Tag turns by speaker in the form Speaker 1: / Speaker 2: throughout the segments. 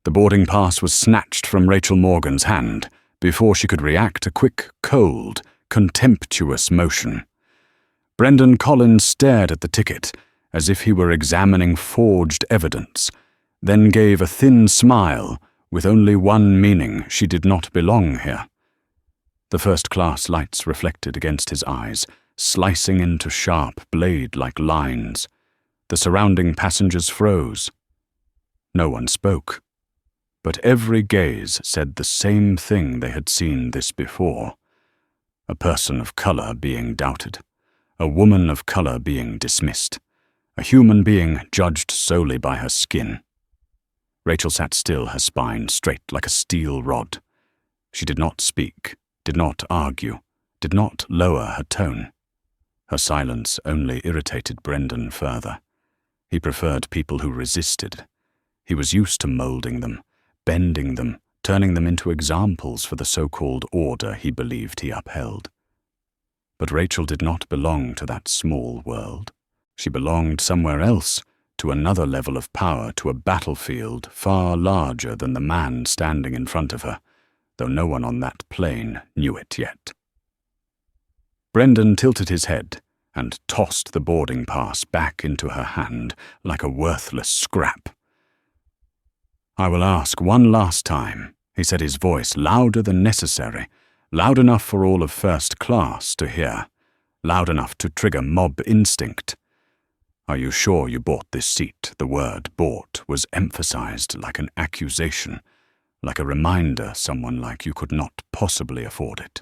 Speaker 1: The boarding pass was snatched from Rachel Morgan's hand. Before she could react, a quick, cold, contemptuous motion. Brendan Collins stared at the ticket, as if he were examining forged evidence, then gave a thin smile, with only one meaning: she did not belong here. The first-class lights reflected against his eyes, slicing into sharp, blade-like lines. The surrounding passengers froze. No one spoke, but every gaze said the same thing they had seen this before. A person of color being doubted, a woman of color being dismissed, a human being judged solely by her skin. Rachel sat still, her spine straight like a steel rod. She did not speak, did not argue, did not lower her tone. Her silence only irritated Brendan further. He preferred people who resisted. He was used to molding them, bending them, turning them into examples for the so-called order he believed he upheld. But Rachel did not belong to that small world. She belonged somewhere else, to another level of power, to a battlefield far larger than the man standing in front of her, though no one on that plane knew it yet. Brendan tilted his head and tossed the boarding pass back into her hand like a worthless scrap. "I will ask one last time," he said, his voice louder than necessary, loud enough for all of first class to hear, loud enough to trigger mob instinct. "Are you sure you bought this seat?" The word "bought" was emphasized like an accusation, like a reminder someone like you could not possibly afford it.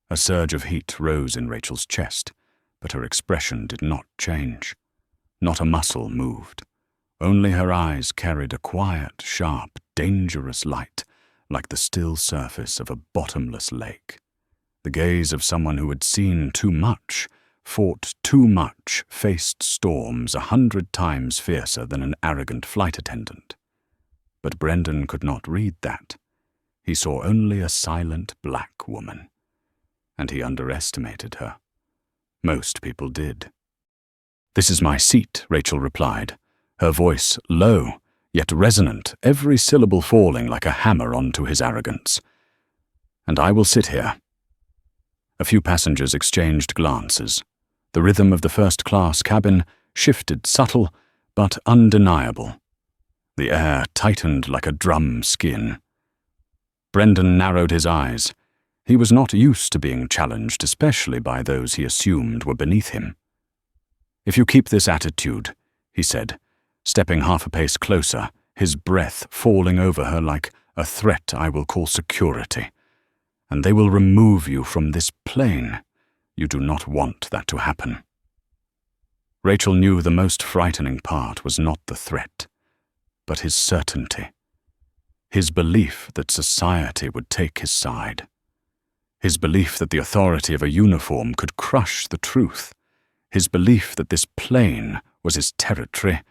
Speaker 1: A surge of heat rose in Rachel's chest, but her expression did not change. Not a muscle moved. Only her eyes carried a quiet, sharp, dangerous light, like the still surface of a bottomless lake. The gaze of someone who had seen too much, fought too much, faced storms 100 times fiercer than an arrogant flight attendant. But Brendan could not read that. He saw only a silent black woman, and he underestimated her. Most people did. "This is my seat," Rachel replied, her voice low, yet resonant, every syllable falling like a hammer onto his arrogance. "And I will sit here." A few passengers exchanged glances. The rhythm of the first-class cabin shifted, subtle but undeniable. The air tightened like a drum skin. Brendan narrowed his eyes. He was not used to being challenged, especially by those he assumed were beneath him. "If you keep this attitude," he said, stepping half a pace closer, his breath falling over her like a threat, "I will call security, and they will remove you from this plane. You do not want that to happen." Rachel knew the most frightening part was not the threat, but his certainty. His belief that society would take his side. His belief that the authority of a uniform could crush the truth. His belief that this plane was his territory,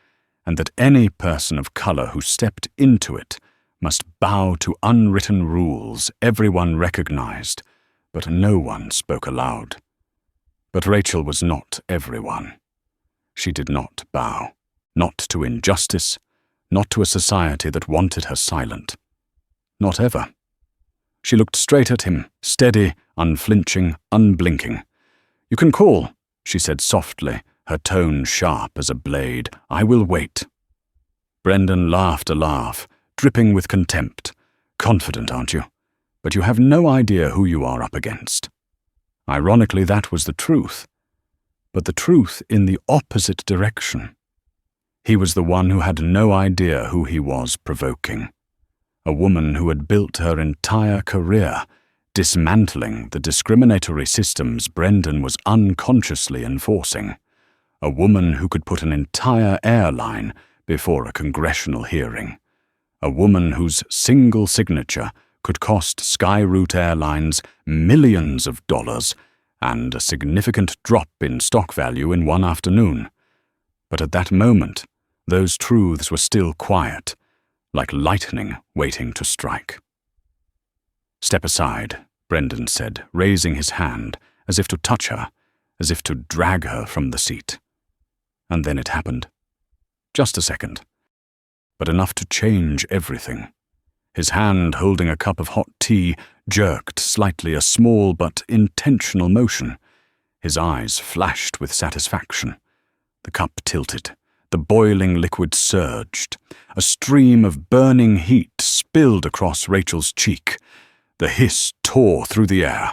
Speaker 1: and that any person of color who stepped into it must bow to unwritten rules everyone recognized, but no one spoke aloud. But Rachel was not everyone. She did not bow, not to injustice, not to a society that wanted her silent. Not ever. She looked straight at him, steady, unflinching, unblinking. "You can call," she said softly, her tone sharp as a blade. "I will wait." Brendan laughed a laugh, dripping with contempt. "Confident, aren't you? But you have no idea who you are up against." Ironically, that was the truth. But the truth in the opposite direction. He was the one who had no idea who he was provoking. A woman who had built her entire career dismantling the discriminatory systems Brendan was unconsciously enforcing. A woman who could put an entire airline before a congressional hearing. A woman whose single signature could cost Skyroute Airlines millions of dollars and a significant drop in stock value in one afternoon. But at that moment, those truths were still quiet, like lightning waiting to strike. "Step aside," Brendan said, raising his hand, as if to touch her, as if to drag her from the seat. And then it happened. Just a second. but enough to change everything. His hand holding a cup of hot tea jerked slightly, a small but intentional motion. His eyes flashed with satisfaction. The cup tilted. The boiling liquid surged. A stream of burning heat spilled across Rachel's cheek. The hiss tore through the air.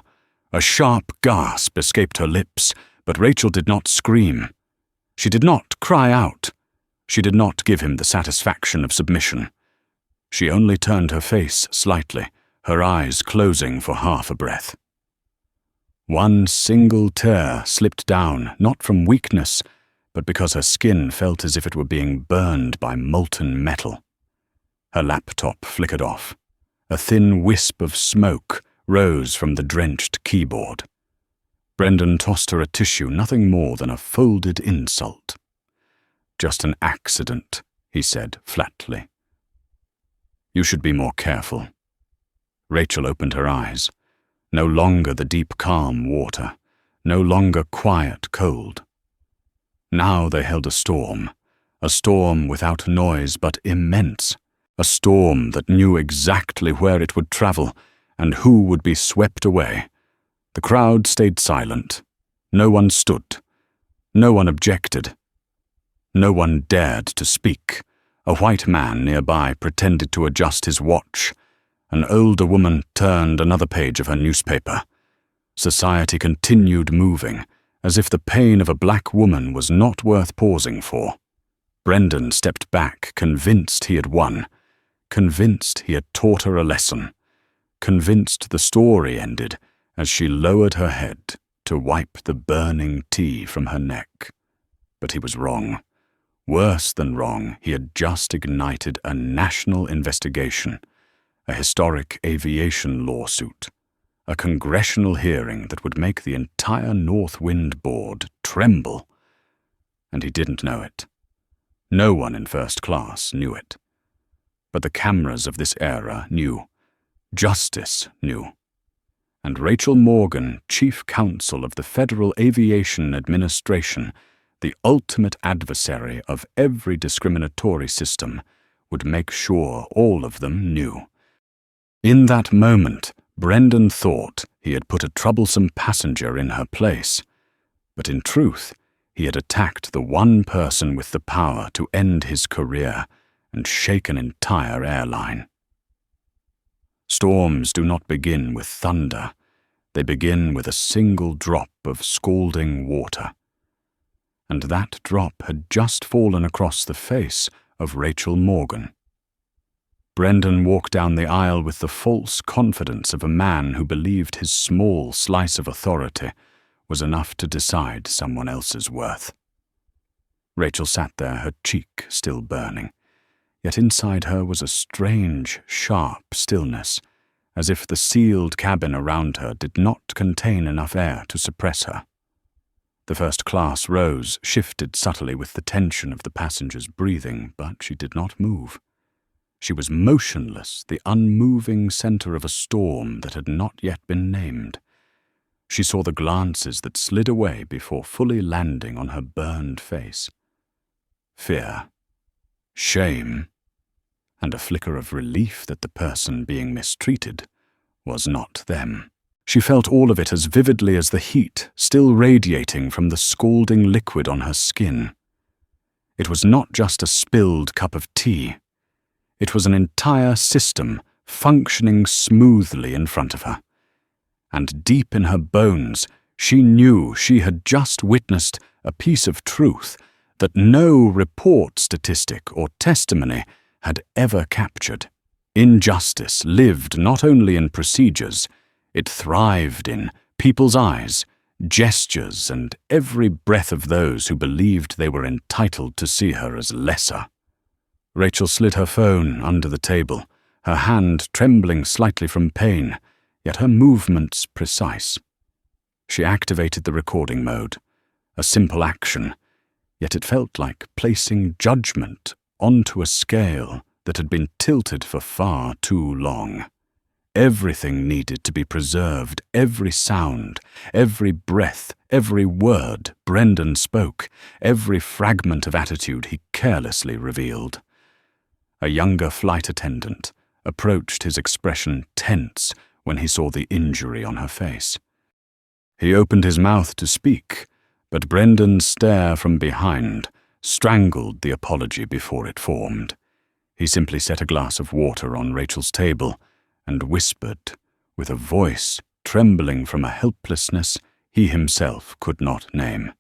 Speaker 1: A sharp gasp escaped her lips, but Rachel did not scream. She did not cry out. She did not give him the satisfaction of submission. She only turned her face slightly, her eyes closing for half a breath. One single tear slipped down, not from weakness, but because her skin felt as if it were being burned by molten metal. Her laptop flickered off. A thin wisp of smoke rose from the drenched keyboard. Brendan tossed her a tissue, nothing more than a folded insult. "Just an accident," he said flatly. "You should be more careful." Rachel opened her eyes. No longer the deep calm water, no longer quiet cold. Now they held a storm without noise but immense, a storm that knew exactly where it would travel and who would be swept away. The crowd stayed silent. No one stood. No one objected. No one dared to speak. A white man nearby pretended to adjust his watch. An older woman turned another page of her newspaper. Society continued moving, as if the pain of a black woman was not worth pausing for. Brendan stepped back, convinced he had won, convinced he had taught her a lesson, convinced the story ended as she lowered her head to wipe the burning tea from her neck. But he was wrong. Worse than wrong, he had just ignited a national investigation, a historic aviation lawsuit, a congressional hearing that would make the entire North Wind Board tremble. And he didn't know it. No one in first class knew it. But the cameras of this era knew. Justice knew. And Rachel Morgan, chief counsel of the Federal Aviation Administration, the ultimate adversary of every discriminatory system, would make sure all of them knew. In that moment, Brendan thought he had put a troublesome passenger in her place, but in truth, he had attacked the one person with the power to end his career and shake an entire airline. Storms do not begin with thunder. They begin with a single drop of scalding water. And that drop had just fallen across the face of Rachel Morgan. Brendan walked down the aisle with the false confidence of a man who believed his small slice of authority was enough to decide someone else's worth. Rachel sat there, her cheek still burning, yet inside her was a strange, sharp stillness, as if the sealed cabin around her did not contain enough air to suppress her. The first class rose, shifted subtly with the tension of the passengers' breathing, but she did not move. She was motionless, the unmoving center of a storm that had not yet been named. She saw the glances that slid away before fully landing on her burned face. Fear, shame, and a flicker of relief that the person being mistreated was not them. She felt all of it as vividly as the heat still radiating from the scalding liquid on her skin. It was not just a spilled cup of tea. It was an entire system functioning smoothly in front of her. And deep in her bones, she knew she had just witnessed a piece of truth that no report, statistic, or testimony had ever captured. Injustice lived not only in procedures, it thrived in people's eyes, gestures, and every breath of those who believed they were entitled to see her as lesser. Rachel slid her phone under the table, her hand trembling slightly from pain, yet her movements precise. She activated the recording mode, a simple action, yet it felt like placing judgment onto a scale that had been tilted for far too long. Everything needed to be preserved, every sound, every breath, every word Brendan spoke, every fragment of attitude he carelessly revealed. a younger flight attendant, approached, his expression tense when he saw the injury on her face. He opened his mouth to speak, but Brendan's stare from behind strangled the apology before it formed. He simply set a glass of water on Rachel's table and whispered, with a voice trembling from a helplessness he himself could not name.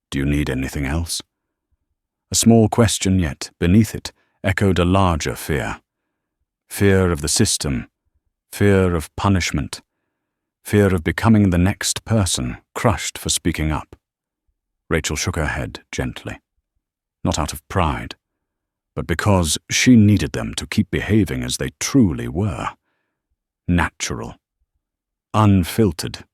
Speaker 1: "Do you need anything else?" A small question, yet beneath it echoed a larger fear. Fear of the system, fear of punishment, fear of becoming the next person crushed for speaking up. Rachel shook her head gently, not out of pride, but because she needed them to keep behaving as they truly were. Natural. Unfiltered.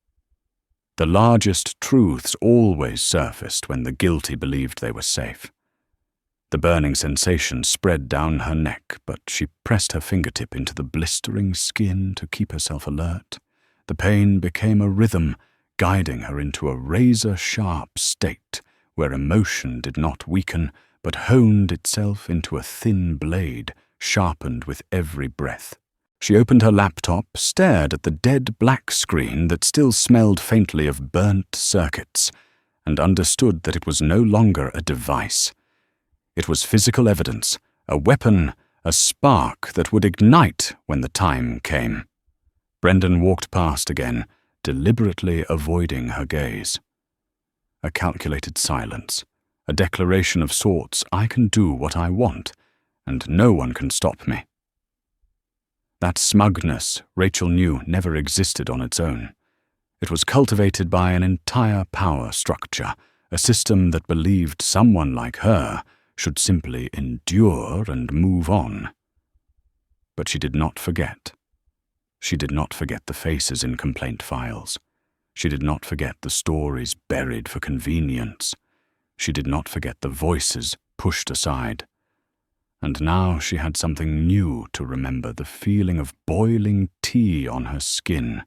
Speaker 1: The largest truths always surfaced when the guilty believed they were safe. The burning sensation spread down her neck, but she pressed her fingertip into the blistering skin to keep herself alert. The pain became a rhythm, guiding her into a razor-sharp state where emotion did not weaken, but honed itself into a thin blade, sharpened with every breath. She opened her laptop, stared at the dead black screen that still smelled faintly of burnt circuits, and understood that it was no longer a device. It was physical evidence, a weapon, a spark that would ignite when the time came. Brendan walked past again, deliberately avoiding her gaze. A calculated silence, a declaration of sorts: I can do what I want, and no one can stop me. That smugness, Rachel knew, never existed on its own. It was cultivated by an entire power structure, a system that believed someone like her should simply endure and move on. But she did not forget. She did not forget the faces in complaint files. She did not forget the stories buried for convenience. She did not forget the voices pushed aside. And now she had something new to remember, the feeling of boiling tea on her skin,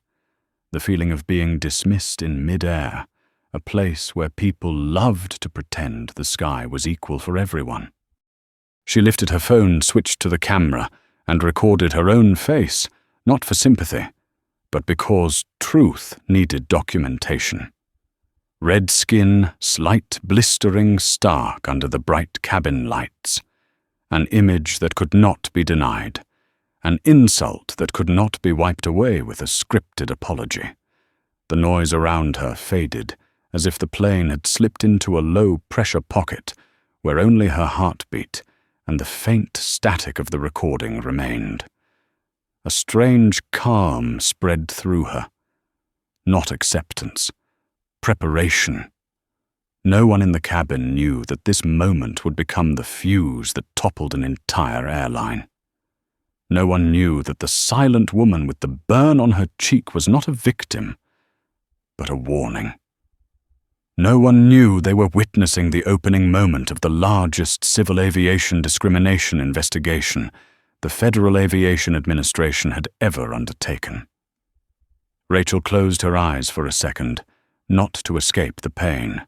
Speaker 1: the feeling of being dismissed in mid-air, a place where people loved to pretend the sky was equal for everyone. She lifted her phone, switched to the camera, and recorded her own face, not for sympathy, but because truth needed documentation. Red skin, slight blistering, stark under the bright cabin lights. An image that could not be denied. An insult that could not be wiped away with a scripted apology. The noise around her faded, as if the plane had slipped into a low-pressure pocket where only her heartbeat and the faint static of the recording remained. A strange calm spread through her. Not acceptance. Preparation. No one in the cabin knew that this moment would become the fuse that toppled an entire airline. No one knew that the silent woman with the burn on her cheek was not a victim, but a warning. No one knew they were witnessing the opening moment of the largest civil aviation discrimination investigation the Federal Aviation Administration had ever undertaken. Rachel closed her eyes for a second, not to escape the pain,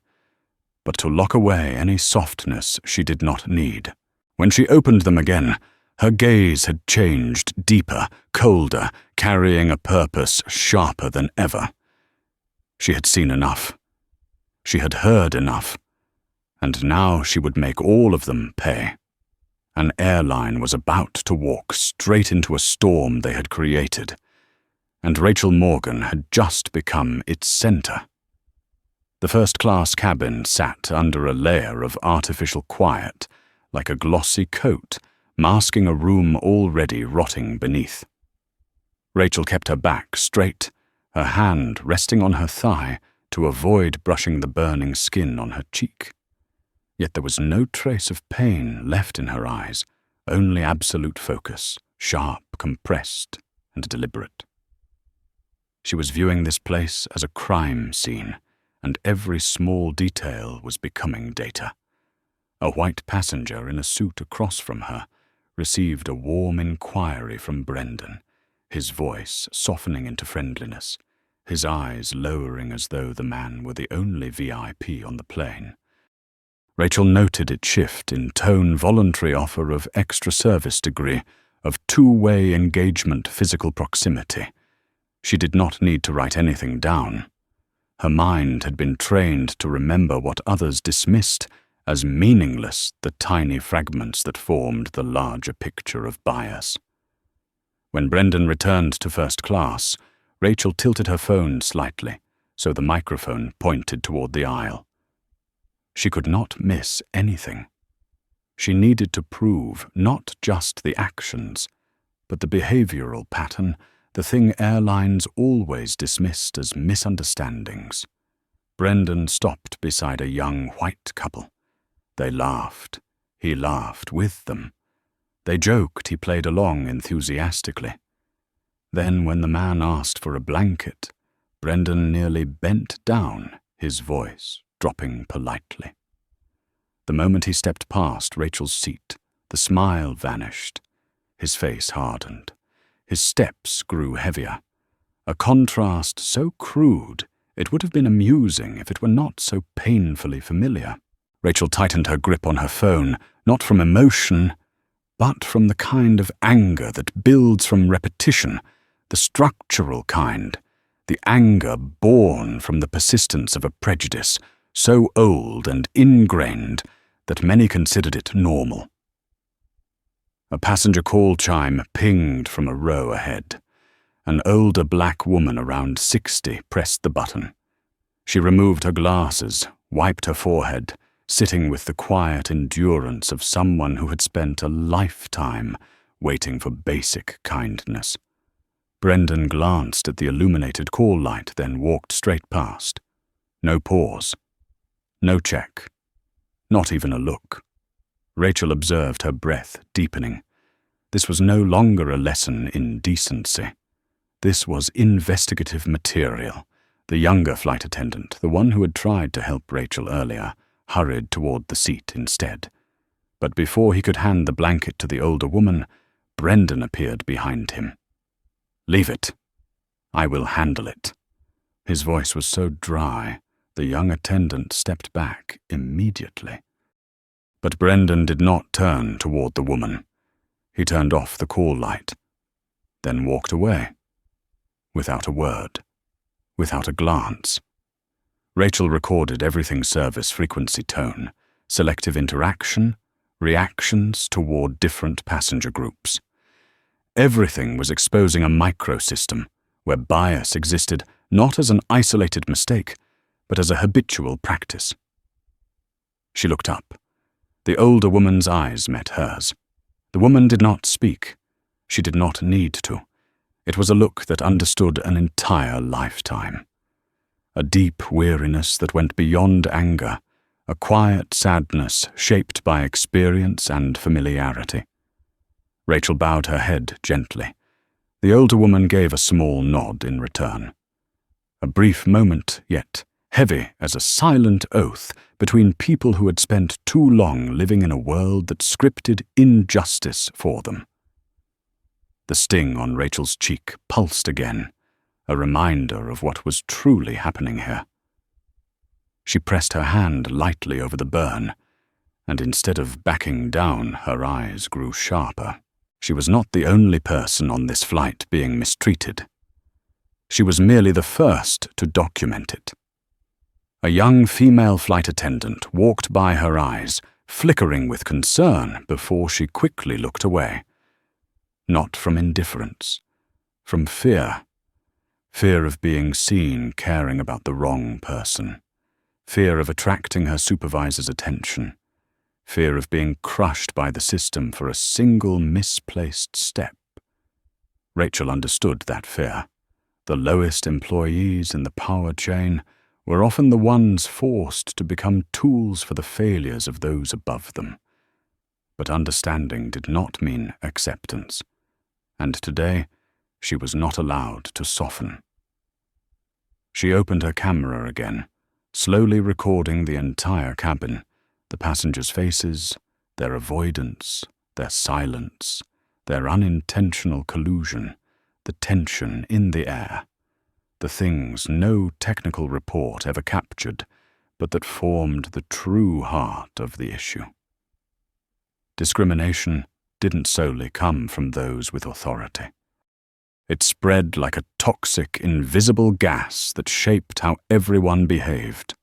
Speaker 1: but to lock away any softness she did not need. When she opened them again, her gaze had changed, deeper, colder, carrying a purpose sharper than ever. She had seen enough. She had heard enough. And now she would make all of them pay. An airline was about to walk straight into a storm they had created, and Rachel Morgan had just become its center. The first-class cabin sat under a layer of artificial quiet, like a glossy coat, masking a room already rotting beneath. Rachel kept her back straight, her hand resting on her thigh to avoid brushing the burning skin on her cheek. Yet there was no trace of pain left in her eyes, only absolute focus, sharp, compressed, and deliberate. She was viewing this place as a crime scene, and every small detail was becoming data. A white passenger in a suit across from her received a warm inquiry from Brendan, his voice softening into friendliness, his eyes lowering as though the man were the only VIP on the plane. Rachel noted it shift in tone. Voluntary offer of extra service degree, of two-way engagement, physical proximity. She did not need to write anything down. Her mind had been trained to remember what others dismissed as meaningless, the tiny fragments that formed the larger picture of bias. When Brendan returned to first class, Rachel tilted her phone slightly, so the microphone pointed toward the aisle. She could not miss anything. She needed to prove not just the actions, but the behavioral pattern, the thing airlines always dismissed as misunderstandings. Brendan stopped beside a young white couple. They laughed. He laughed with them. They joked. He played along enthusiastically. Then, when the man asked for a blanket, Brendan nearly bent down, his voice dropping politely. The moment he stepped past Rachel's seat, the smile vanished. His face hardened. His steps grew heavier. A contrast so crude it would have been amusing if it were not so painfully familiar. Rachel tightened her grip on her phone, not from emotion, but from the kind of anger that builds from repetition, the structural kind, the anger born from the persistence of a prejudice so old and ingrained that many considered it normal. A passenger call chime pinged from a row ahead. An older black woman around 60 pressed the button. She removed her glasses, wiped her forehead, sitting with the quiet endurance of someone who had spent a lifetime waiting for basic kindness. Brendan glanced at the illuminated call light, then walked straight past. No pause. No check. Not even a look. Rachel observed her breath deepening. This was no longer a lesson in decency. This was investigative material. The younger flight attendant, the one who had tried to help Rachel earlier, hurried toward the seat instead. But before he could hand the blanket to the older woman, Brendan appeared behind him. "Leave it. I will handle it." His voice was so dry, the young attendant stepped back immediately. But Brendan did not turn toward the woman. He turned off the call light, then walked away, without a word, without a glance. Rachel recorded everything: service, frequency, tone, selective interaction, reactions toward different passenger groups. Everything was exposing a microsystem where bias existed not as an isolated mistake, but as a habitual practice. She looked up. The older woman's eyes met hers. The woman did not speak. She did not need to. It was a look that understood an entire lifetime. A deep weariness that went beyond anger, a quiet sadness shaped by experience and familiarity. Rachel bowed her head gently. The older woman gave a small nod in return. A brief moment, yet heavy as a silent oath between people who had spent too long living in a world that scripted injustice for them. The sting on Rachel's cheek pulsed again, a reminder of what was truly happening here. She pressed her hand lightly over the burn, and instead of backing down, her eyes grew sharper. She was not the only person on this flight being mistreated. She was merely the first to document it. A young female flight attendant walked by her eyes, flickering with concern before she quickly looked away. Not from indifference, from fear. Fear of being seen caring about the wrong person. Fear of attracting her supervisor's attention. Fear of being crushed by the system for a single misplaced step. Rachel understood that fear. The lowest employees in the power chain were often the ones forced to become tools for the failures of those above them. But understanding did not mean acceptance, and today she was not allowed to soften. She opened her camera again, slowly recording the entire cabin, the passengers' faces, their avoidance, their silence, their unintentional collusion, the tension in the air, the things no technical report ever captured, but that formed the true heart of the issue. Discrimination didn't solely come from those with authority. It spread like a toxic, invisible gas that shaped how everyone behaved.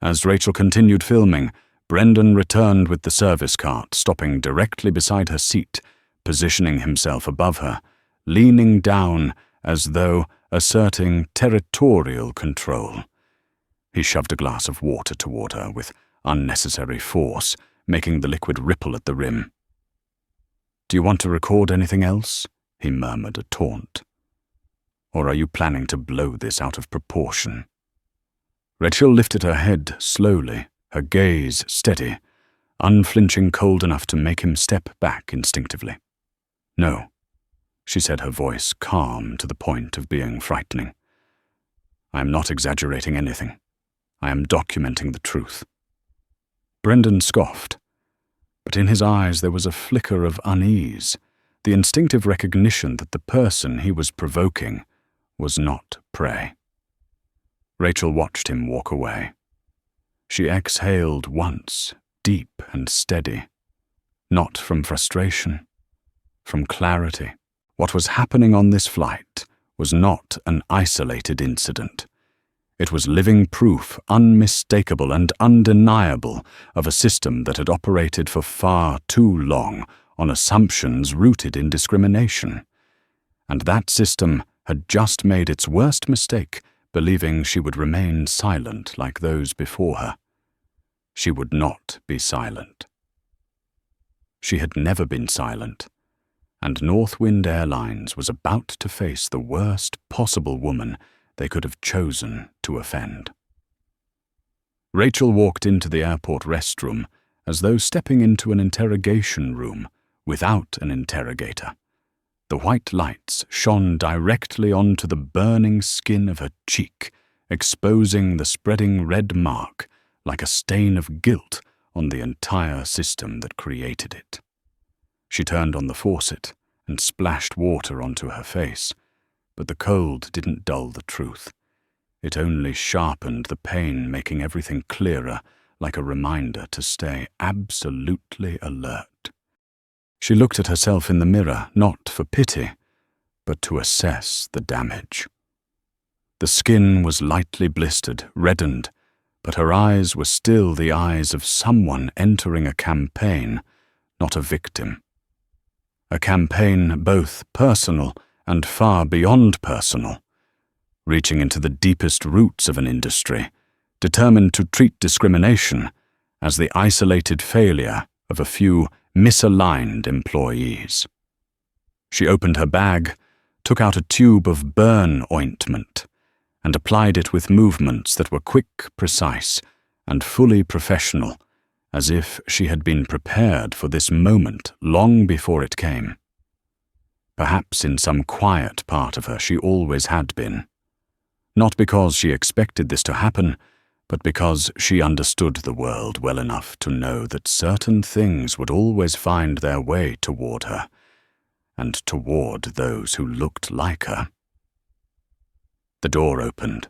Speaker 1: As Rachel continued filming, Brendan returned with the service cart, stopping directly beside her seat, positioning himself above her, leaning down as though asserting territorial control. He shoved a glass of water toward her with unnecessary force, making the liquid ripple at the rim. "Do you want to record anything else?" he murmured a taunt. "Or are you planning to blow this out of proportion?" Rachel lifted her head slowly, her gaze steady, unflinching, cold enough to make him step back instinctively. "No," she said, her voice calm to the point of being frightening. "I am not exaggerating anything. I am documenting the truth." Brendan scoffed, but in his eyes there was a flicker of unease, the instinctive recognition that the person he was provoking was not prey. Rachel watched him walk away. She exhaled once, deep and steady, not from frustration, from clarity. What was happening on this flight was not an isolated incident. It was living proof, unmistakable and undeniable, of a system that had operated for far too long on assumptions rooted in discrimination. And that system had just made its worst mistake, believing she would remain silent like those before her. She would not be silent. She had never been silent, and Northwind Airlines was about to face the worst possible woman they could have chosen to offend. Rachel walked into the airport restroom as though stepping into an interrogation room without an interrogator. The white lights shone directly onto the burning skin of her cheek, exposing the spreading red mark like a stain of guilt on the entire system that created it. She turned on the faucet and splashed water onto her face, but the cold didn't dull the truth. It only sharpened the pain, making everything clearer, like a reminder to stay absolutely alert. She looked at herself in the mirror, not for pity, but to assess the damage. The skin was lightly blistered, reddened, but her eyes were still the eyes of someone entering a campaign, not a victim. A campaign both personal and far beyond personal, reaching into the deepest roots of an industry, determined to treat discrimination as the isolated failure of a few misaligned employees. She opened her bag, took out a tube of burn ointment, and applied it with movements that were quick, precise, and fully professional, as if she had been prepared for this moment long before it came. Perhaps in some quiet part of her she always had been. Not because she expected this to happen, but because she understood the world well enough to know that certain things would always find their way toward her, and toward those who looked like her. The door opened.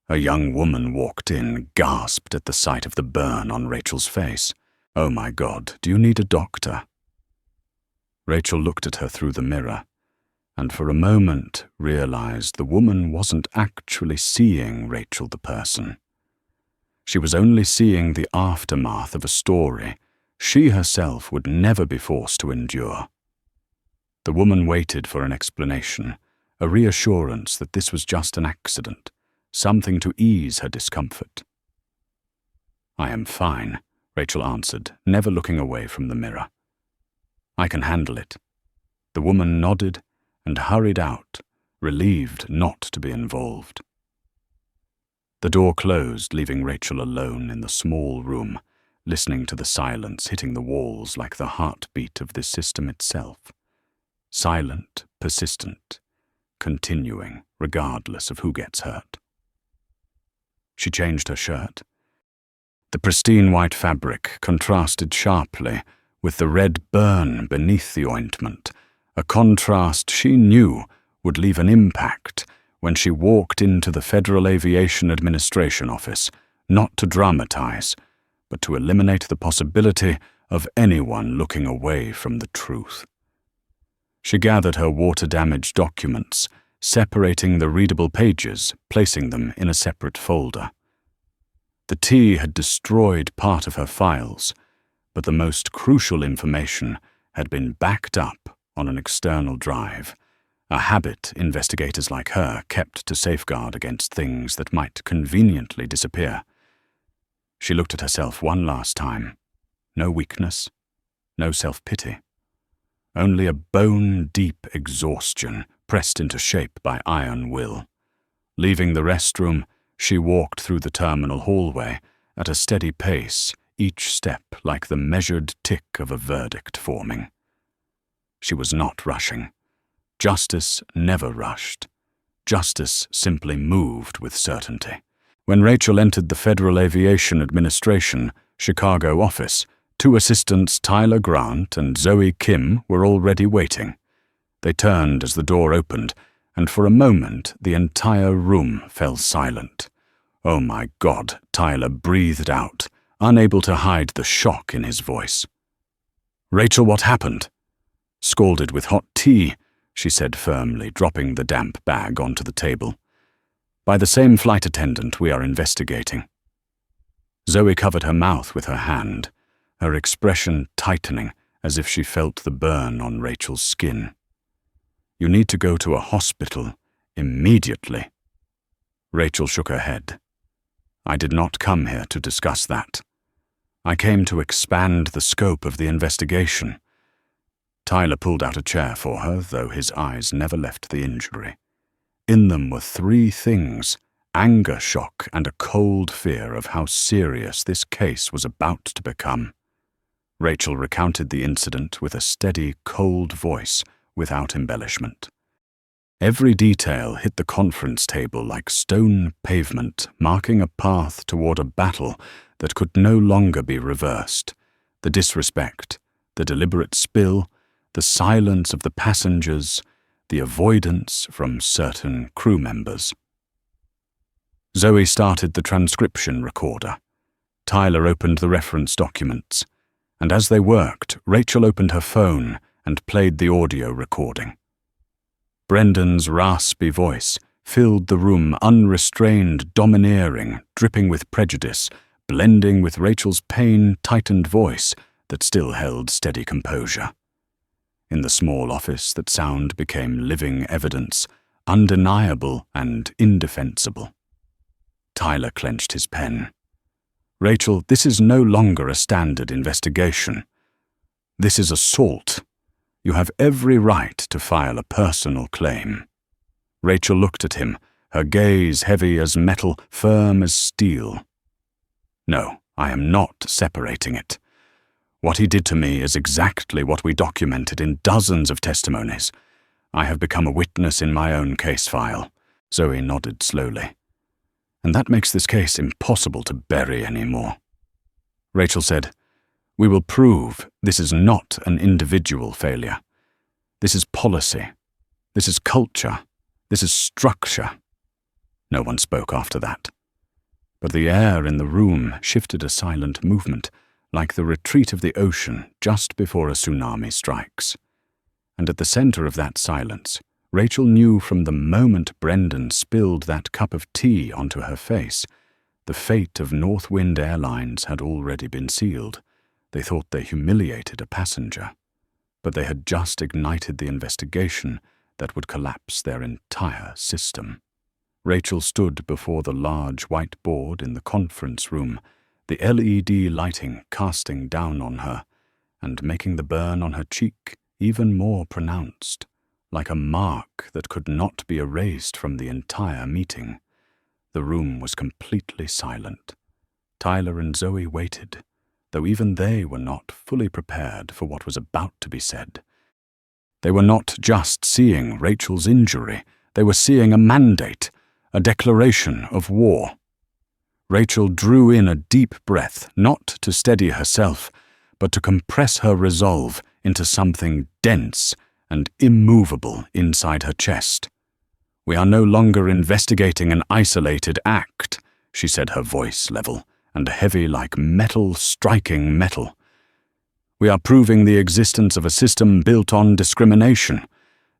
Speaker 1: A young woman walked in, gasped at the sight of the burn on Rachel's face. "Oh my God, do you need a doctor?" Rachel looked at her through the mirror, and for a moment realized the woman wasn't actually seeing Rachel the person. She was only seeing the aftermath of a story she herself would never be forced to endure. The woman waited for an explanation, a reassurance that this was just an accident, something to ease her discomfort. "I am fine," Rachel answered, never looking away from the mirror. "I can handle it." The woman nodded and hurried out, relieved not to be involved. The door closed, leaving Rachel alone in the small room, listening to the silence hitting the walls like the heartbeat of this system itself. Silent, persistent, continuing, regardless of who gets hurt. She changed her shirt. The pristine white fabric contrasted sharply with the red burn beneath the ointment, a contrast she knew would leave an impact when she walked into the Federal Aviation Administration office, not to dramatize, but to eliminate the possibility of anyone looking away from the truth. She gathered her water-damaged documents, separating the readable pages, placing them in a separate folder. The tea had destroyed part of her files, but the most crucial information had been backed up on an external drive, a habit investigators like her kept to safeguard against things that might conveniently disappear. She looked at herself one last time. No weakness, no self-pity. Only a bone-deep exhaustion pressed into shape by iron will. Leaving the restroom, she walked through the terminal hallway at a steady pace, each step like the measured tick of a verdict forming. She was not rushing. Justice never rushed. Justice simply moved with certainty. When Rachel entered the Federal Aviation Administration, Chicago office, two assistants, Tyler Grant and Zoe Kim, were already waiting. They turned as the door opened, and for a moment the entire room fell silent. "Oh my God," Tyler breathed out, unable to hide the shock in his voice. "Rachel, what happened?" "Scalded with hot tea," she said firmly, dropping the damp bag onto the table. "By the same flight attendant we are investigating." Zoe covered her mouth with her hand, her expression tightening as if she felt the burn on Rachel's skin. "You need to go to a hospital immediately." Rachel shook her head. "I did not come here to discuss that. I came to expand the scope of the investigation." Tyler pulled out a chair for her, though his eyes never left the injury. In them were three things: anger, shock, and a cold fear of how serious this case was about to become. Rachel recounted the incident with a steady, cold voice, without embellishment. Every detail hit the conference table like stone pavement, marking a path toward a battle that could no longer be reversed. The disrespect, the deliberate spill, the silence of the passengers, the avoidance from certain crew members. Zoe started the transcription recorder. Tyler opened the reference documents, and as they worked, Rachel opened her phone and played the audio recording. Brendan's raspy voice filled the room, unrestrained, domineering, dripping with prejudice, blending with Rachel's pain-tightened voice that still held steady composure. In the small office, that sound became living evidence, undeniable and indefensible. Tyler clenched his pen. "Rachel, this is no longer a standard investigation. This is assault. You have every right to file a personal claim." Rachel looked at him, her gaze heavy as metal, firm as steel. "No, I am not separating it. What he did to me is exactly what we documented in dozens of testimonies. I have become a witness in my own case file." Zoe nodded slowly. "And that makes this case impossible to bury anymore." Rachel said, "We will prove this is not an individual failure. This is policy. This is culture. This is structure." No one spoke after that. But the air in the room shifted a silent movement, like the retreat of the ocean just before a tsunami strikes. And at the center of that silence, Rachel knew from the moment Brendan spilled that cup of tea onto her face, the fate of Northwind Airlines had already been sealed. They thought they humiliated a passenger, but they had just ignited the investigation that would collapse their entire system. Rachel stood before the large white board in the conference room, the LED lighting casting down on her and making the burn on her cheek even more pronounced, like a mark that could not be erased from the entire meeting. The room was completely silent. Tyler and Zoe waited, though even they were not fully prepared for what was about to be said. They were not just seeing Rachel's injury, they were seeing a mandate, a declaration of war. Rachel drew in a deep breath, not to steady herself, but to compress her resolve into something dense and immovable inside her chest. "We are no longer investigating an isolated act," she said, her voice level and heavy like metal striking metal. "We are proving the existence of a system built on discrimination."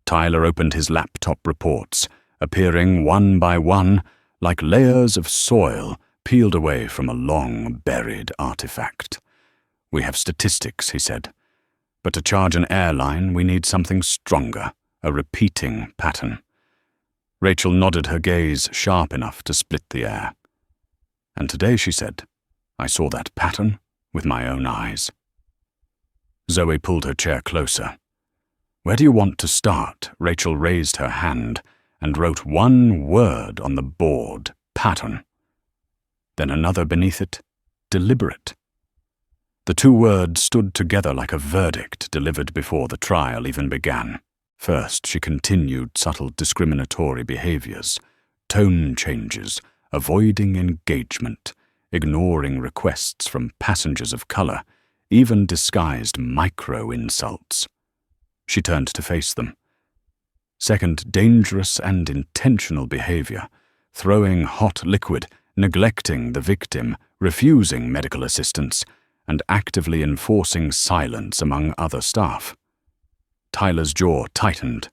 Speaker 1: Tyler opened his laptop reports, appearing one by one like layers of soil peeled away from a long-buried artifact. "We have statistics," he said. "But to charge an airline, we need something stronger, a repeating pattern." Rachel nodded, her gaze sharp enough to split the air. "And today," she said, "I saw that pattern with my own eyes." Zoe pulled her chair closer. "Where do you want to start?" Rachel raised her hand and wrote one word on the board: pattern. Then another beneath it: deliberate. The two words stood together like a verdict delivered before the trial even began. First, she continued subtle discriminatory behaviors, tone changes, avoiding engagement, ignoring requests from passengers of color, even disguised micro-insults. She turned to face them. Second, dangerous and intentional behavior, throwing hot liquid, neglecting the victim, refusing medical assistance, and actively enforcing silence among other staff. Tyler's jaw tightened.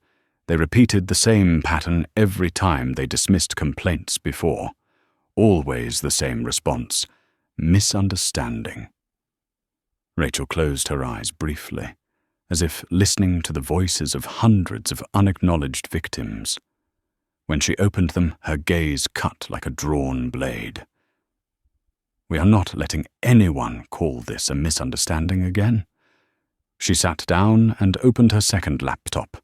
Speaker 1: They repeated the same pattern every time they dismissed complaints before. Always the same response: misunderstanding. Rachel closed her eyes briefly, as if listening to the voices of hundreds of unacknowledged victims. When she opened them, her gaze cut like a drawn blade. "We are not letting anyone call this a misunderstanding again." She sat down and opened her second laptop,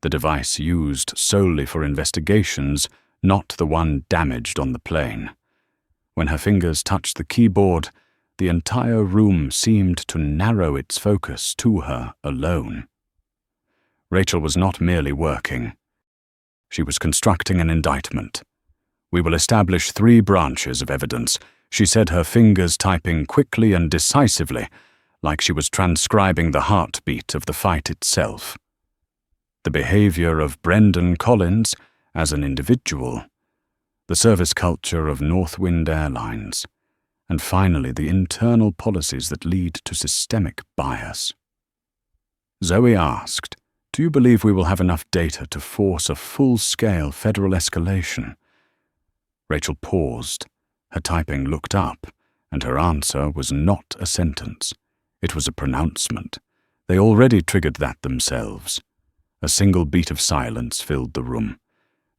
Speaker 1: the device used solely for investigations, not the one damaged on the plane. When her fingers touched the keyboard, the entire room seemed to narrow its focus to her alone. Rachel was not merely working. She was constructing an indictment. "We will establish 3 branches of evidence," she said, her fingers typing quickly and decisively, like she was transcribing the heartbeat of the fight itself. The behavior of Brendan Collins as an individual, the service culture of Northwind Airlines, and finally the internal policies that lead to systemic bias. Zoe asked, "Do you believe we will have enough data to force a full-scale federal escalation?" Rachel paused. Her typing looked up, and her answer was not a sentence. It was a pronouncement. They already triggered that themselves. A single beat of silence filled the room.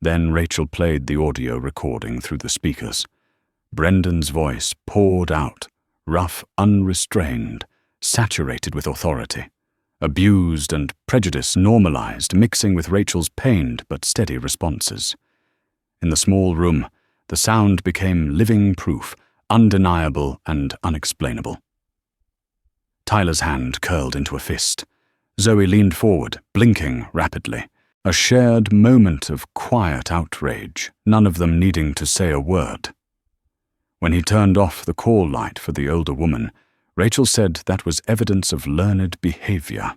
Speaker 1: Then Rachel played the audio recording through the speakers. Brendan's voice poured out, rough, unrestrained, saturated with authority. Abused and prejudice normalized, mixing with Rachel's pained but steady responses. In the small room, the sound became living proof, undeniable and unexplainable. Tyler's hand curled into a fist. Zoe leaned forward, blinking rapidly. A shared moment of quiet outrage, none of them needing to say a word. When he turned off the call light for the older woman, Rachel said that was evidence of learned behavior.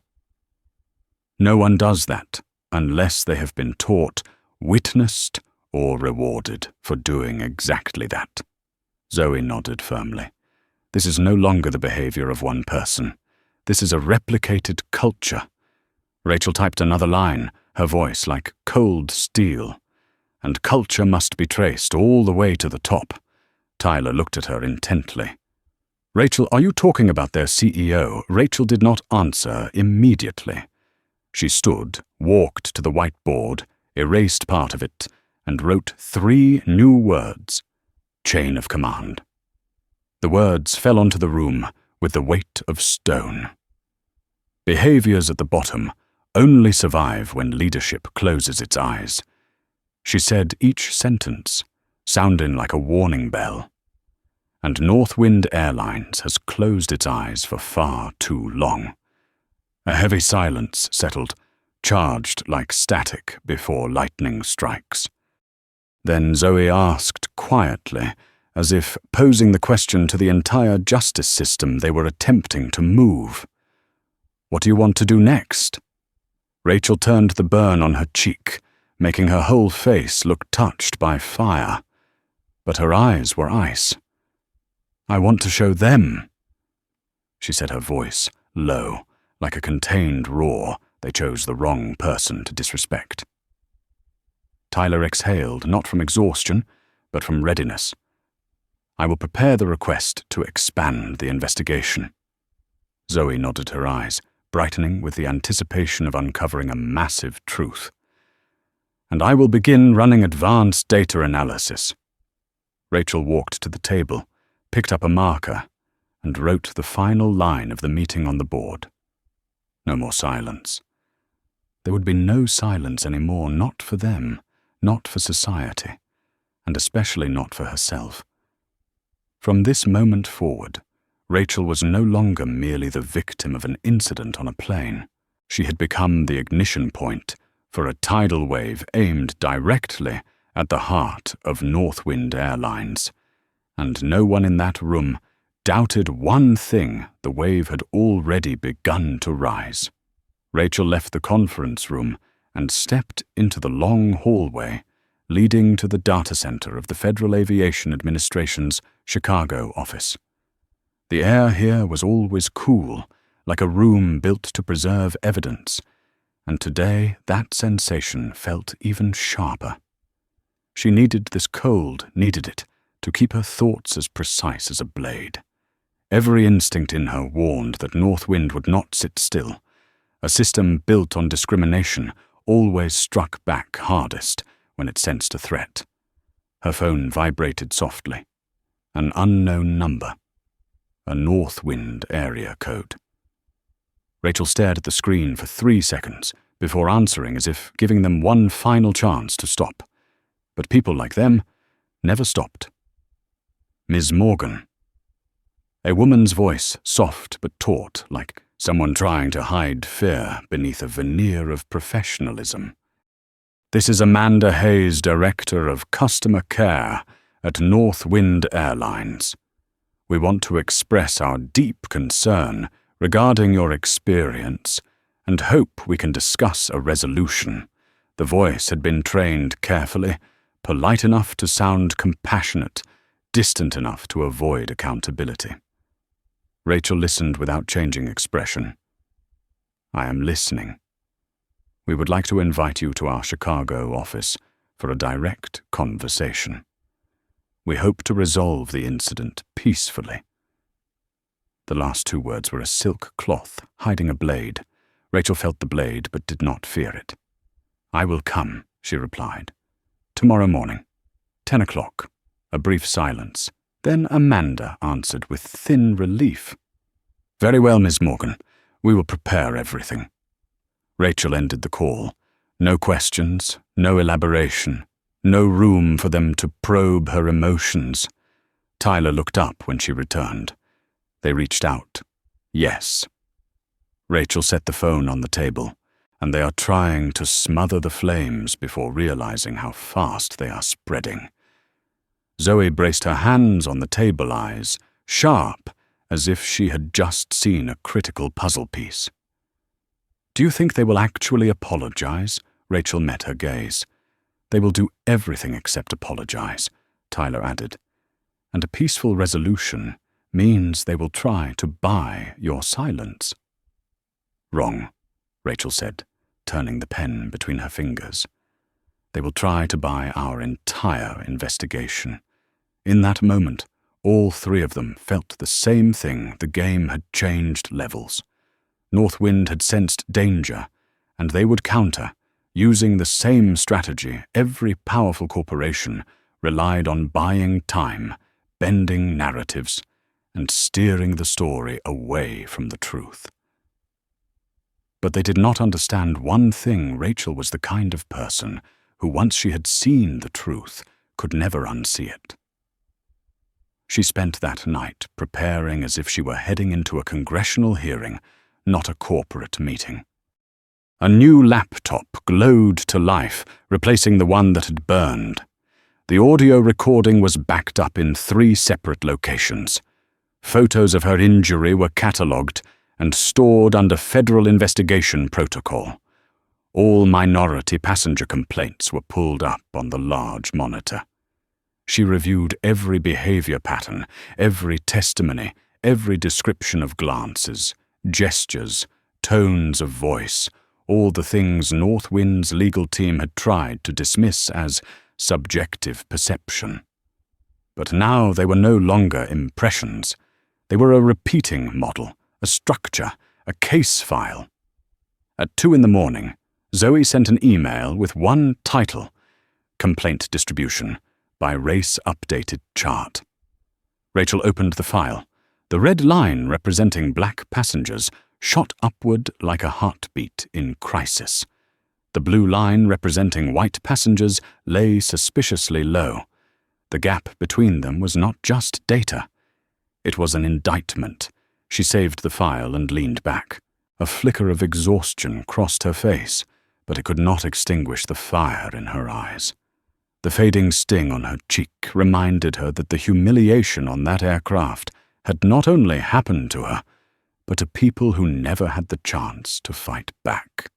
Speaker 1: No one does that unless they have been taught, witnessed, or rewarded for doing exactly that. Zoe nodded firmly. This is no longer the behavior of one person. This is a replicated culture. Rachel typed another line, her voice like cold steel. And culture must be traced all the way to the top. Tyler looked at her intently. "Rachel, are you talking about their CEO?" Rachel did not answer immediately. She stood, walked to the whiteboard, erased part of it, and wrote 3 new words: chain of command. The words fell onto the room with the weight of stone. Behaviors at the bottom only survive when leadership closes its eyes. She said each sentence, sounding like a warning bell. And Northwind Airlines has closed its eyes for far too long. A heavy silence settled, charged like static before lightning strikes. Then Zoe asked quietly, as if posing the question to the entire justice system they were attempting to move. "What do you want to do next?" Rachel turned the burn on her cheek, making her whole face look touched by fire. but her eyes were ice. "I want to show them," she said, her voice low, like a contained roar they chose the wrong person to disrespect. Tyler exhaled, not from exhaustion, but from readiness. "I will prepare the request to expand the investigation." Zoe nodded her eyes, brightening with the anticipation of uncovering a massive truth. "And I will begin running advanced data analysis." Rachel walked to the table, picked up a marker, and wrote the final line of the meeting on the board. No more silence. There would be no silence anymore, not for them, not for society, and especially not for herself. From this moment forward, Rachel was no longer merely the victim of an incident on a plane. She had become the ignition point for a tidal wave aimed directly at the heart of Northwind Airlines, and no one in that room doubted one thing: the wave had already begun to rise. Rachel left the conference room and stepped into the long hallway leading to the data center of the Federal Aviation Administration's Chicago office. The air here was always cool, like a room built to preserve evidence, and today that sensation felt even sharper. She needed this cold, needed it, to keep her thoughts as precise as a blade. Every instinct in her warned that Northwind would not sit still. A system built on discrimination always struck back hardest when it sensed a threat. Her phone vibrated softly. An unknown number. A Northwind area code. Rachel stared at the screen for 3 seconds before answering, as if giving them one final chance to stop. But people like them never stopped. "Ms. Morgan." A woman's voice, soft but taut, like someone trying to hide fear beneath a veneer of professionalism. "This is Amanda Hayes, Director of Customer Care at Northwind Airlines. We want to express our deep concern regarding your experience and hope we can discuss a resolution." The voice had been trained carefully, polite enough to sound compassionate, distant enough to avoid accountability. Rachel listened without changing expression. "I am listening. We would like to invite you to our Chicago office for a direct conversation. We hope to resolve the incident peacefully." The last 2 words were a silk cloth hiding a blade. Rachel felt the blade but did not fear it. "I will come," she replied. "Tomorrow morning, 10 o'clock. A brief silence. Then Amanda answered with thin relief. "Very well, Ms. Morgan. We will prepare everything." Rachel ended the call. No questions, no elaboration, no room for them to probe her emotions. Tyler looked up when she returned. They reached out. "Yes." Rachel set the phone on the table, and they are trying to smother the flames before realizing how fast they are spreading. Zoe braced her hands on the table, eyes sharp, as if she had just seen a critical puzzle piece. "Do you think they will actually apologize?" Rachel met her gaze. "They will do everything except apologize," Tyler added. "And a peaceful resolution means they will try to buy your silence." "Wrong," Rachel said, turning the pen between her fingers. "They will try to buy our entire investigation." In that moment, all 3 of them felt the same thing. The game had changed levels. Northwind had sensed danger, and they would counter, using the same strategy every powerful corporation relied on: buying time, bending narratives, and steering the story away from the truth. But they did not understand one thing: Rachel was the kind of person who, once she had seen the truth, could never unsee it. She spent that night preparing as if she were heading into a congressional hearing, not a corporate meeting. A new laptop glowed to life, replacing the one that had burned. The audio recording was backed up in 3 separate locations. Photos of her injury were catalogued and stored under federal investigation protocol. All minority passenger complaints were pulled up on the large monitor. She reviewed every behavior pattern, every testimony, every description of glances, gestures, tones of voice, all the things North Wind's legal team had tried to dismiss as subjective perception. But now they were no longer impressions. They were a repeating model, a structure, a case file. At 2 a.m, Zoe sent an email with one title: Complaint Distribution by Race Updated Chart. Rachel opened the file. The red line representing black passengers shot upward like a heartbeat in crisis. The blue line representing white passengers lay suspiciously low. The gap between them was not just data. It was an indictment. She saved the file and leaned back. A flicker of exhaustion crossed her face, but it could not extinguish the fire in her eyes. The fading sting on her cheek reminded her that the humiliation on that aircraft had not only happened to her, but to people who never had the chance to fight back.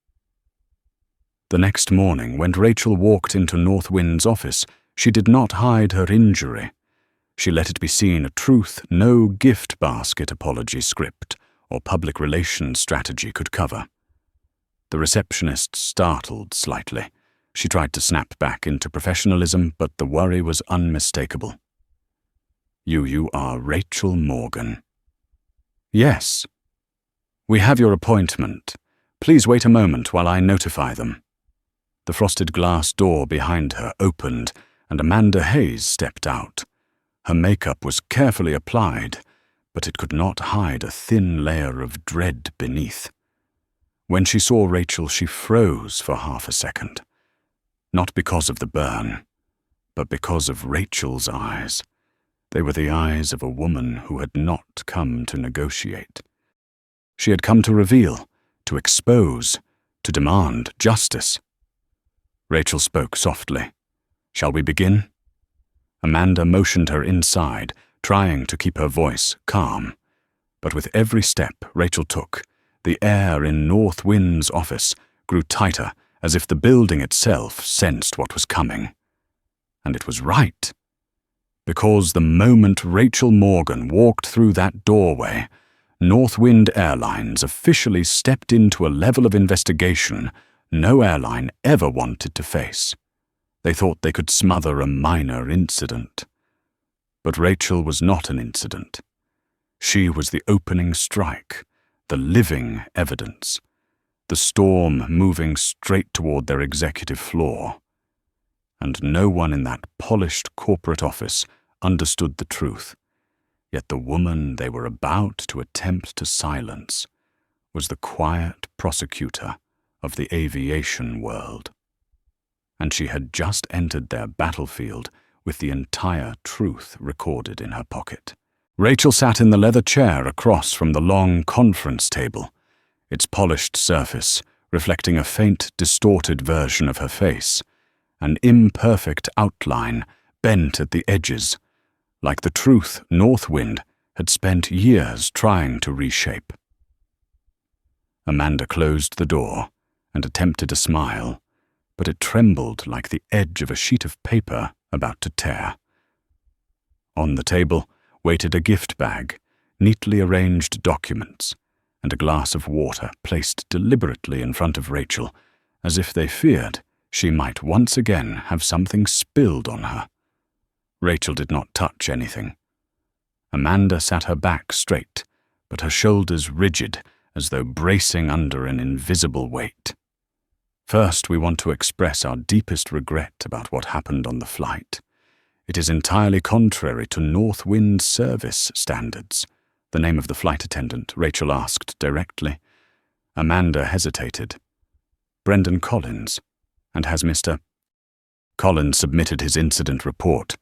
Speaker 1: The next morning, when Rachel walked into North Wind's office, she did not hide her injury. She let it be seen a truth no gift basket apology script or public relations strategy could cover. The receptionist startled slightly. She tried to snap back into professionalism, but the worry was unmistakable. You are Rachel Morgan." "Yes." "We have your appointment. Please wait a moment while I notify them." The frosted glass door behind her opened, and Amanda Hayes stepped out. Her makeup was carefully applied, but it could not hide a thin layer of dread beneath. When she saw Rachel, she froze for half a second. Not because of the burn, but because of Rachel's eyes. They were the eyes of a woman who had not come to negotiate. She had come to reveal, to expose, to demand justice. Rachel spoke softly. "Shall we begin?" Amanda motioned her inside, trying to keep her voice calm. But with every step Rachel took, the air in North Wind's office grew tighter, as if the building itself sensed what was coming. And it was right. Because the moment Rachel Morgan walked through that doorway, North Wind Airlines officially stepped into a level of investigation no airline ever wanted to face. They thought they could smother a minor incident. But Rachel was not an incident. She was the opening strike, the living evidence, the storm moving straight toward their executive floor. And no one in that polished corporate office understood the truth. Yet the woman they were about to attempt to silence was the quiet prosecutor of the aviation world. And she had just entered their battlefield with the entire truth recorded in her pocket. Rachel sat in the leather chair across from the long conference table, its polished surface reflecting a faint, distorted version of her face, an imperfect outline bent at the edges, like the truth North Wind had spent years trying to reshape. Amanda closed the door and attempted a smile, but it trembled like the edge of a sheet of paper about to tear. On the table waited a gift bag, neatly arranged documents, and a glass of water placed deliberately in front of Rachel, as if they feared she might once again have something spilled on her. Rachel did not touch anything. Amanda sat her back straight, but her shoulders rigid, as though bracing under an invisible weight. "First, we want to express our deepest regret about what happened on the flight. It is entirely contrary to North Wind service standards." The name of the flight attendant, Rachel asked directly. Amanda hesitated. "Brendan Collins. And has Mr. Collins submitted his incident report,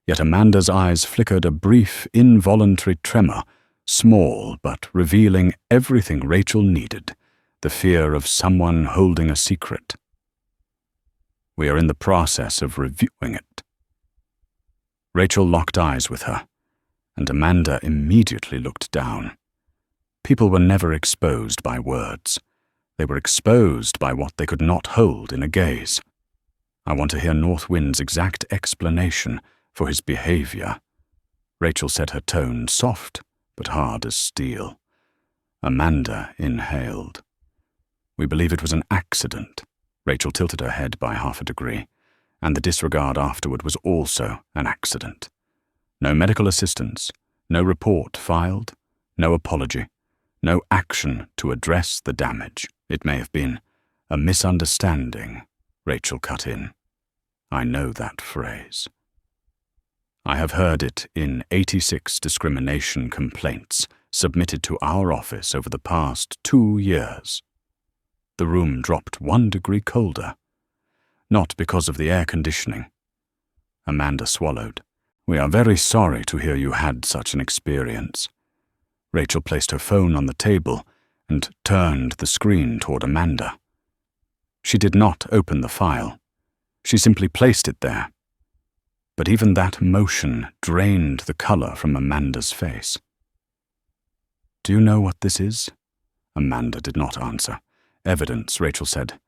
Speaker 1: yet Amanda's eyes flickered a brief, involuntary tremor, small but revealing everything Rachel needed, the fear of someone holding a secret. "We are in the process of reviewing it." Rachel locked eyes with her, and Amanda immediately looked down. People were never exposed by words. They were exposed by what they could not hold in a gaze. "I want to hear North Wind's exact explanation for his behavior. Rachel said, her tone soft but hard as steel. Amanda inhaled. We believe it was an accident. Rachel tilted her head by 1/2 degree, and the disregard afterward was also an accident. No medical assistance, no report filed, no apology, no action to address the damage. It may have been a misunderstanding, Rachel cut in. I know that phrase. I have heard it in 86 discrimination complaints submitted to our office over the past 2 years. The room dropped 1 degree colder. Not because of the air conditioning. Amanda swallowed. We are very sorry to hear you had such an experience. Rachel placed her phone on the table and turned the screen toward Amanda. She did not open the file. She simply placed it there. But even that motion drained the color from Amanda's face. Do you know what this is? Amanda did not answer. Evidence, Rachel said.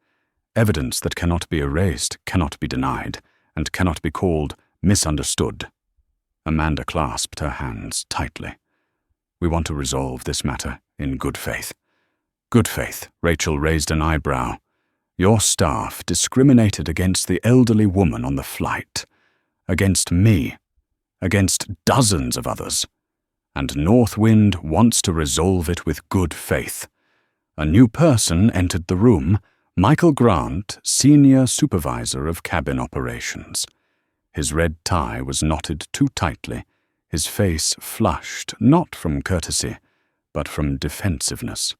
Speaker 1: Evidence that cannot be erased, cannot be denied, and cannot be called misunderstood. Amanda clasped her hands tightly. We want to resolve this matter in good faith. Good faith, Rachel raised an eyebrow. Your staff discriminated against the elderly woman on the flight, against me, against dozens of others, and Northwind wants to resolve it with good faith. A new person entered the room, Michael Grant, Senior Supervisor of Cabin Operations. His red tie was knotted too tightly, his face flushed not from courtesy, but from defensiveness.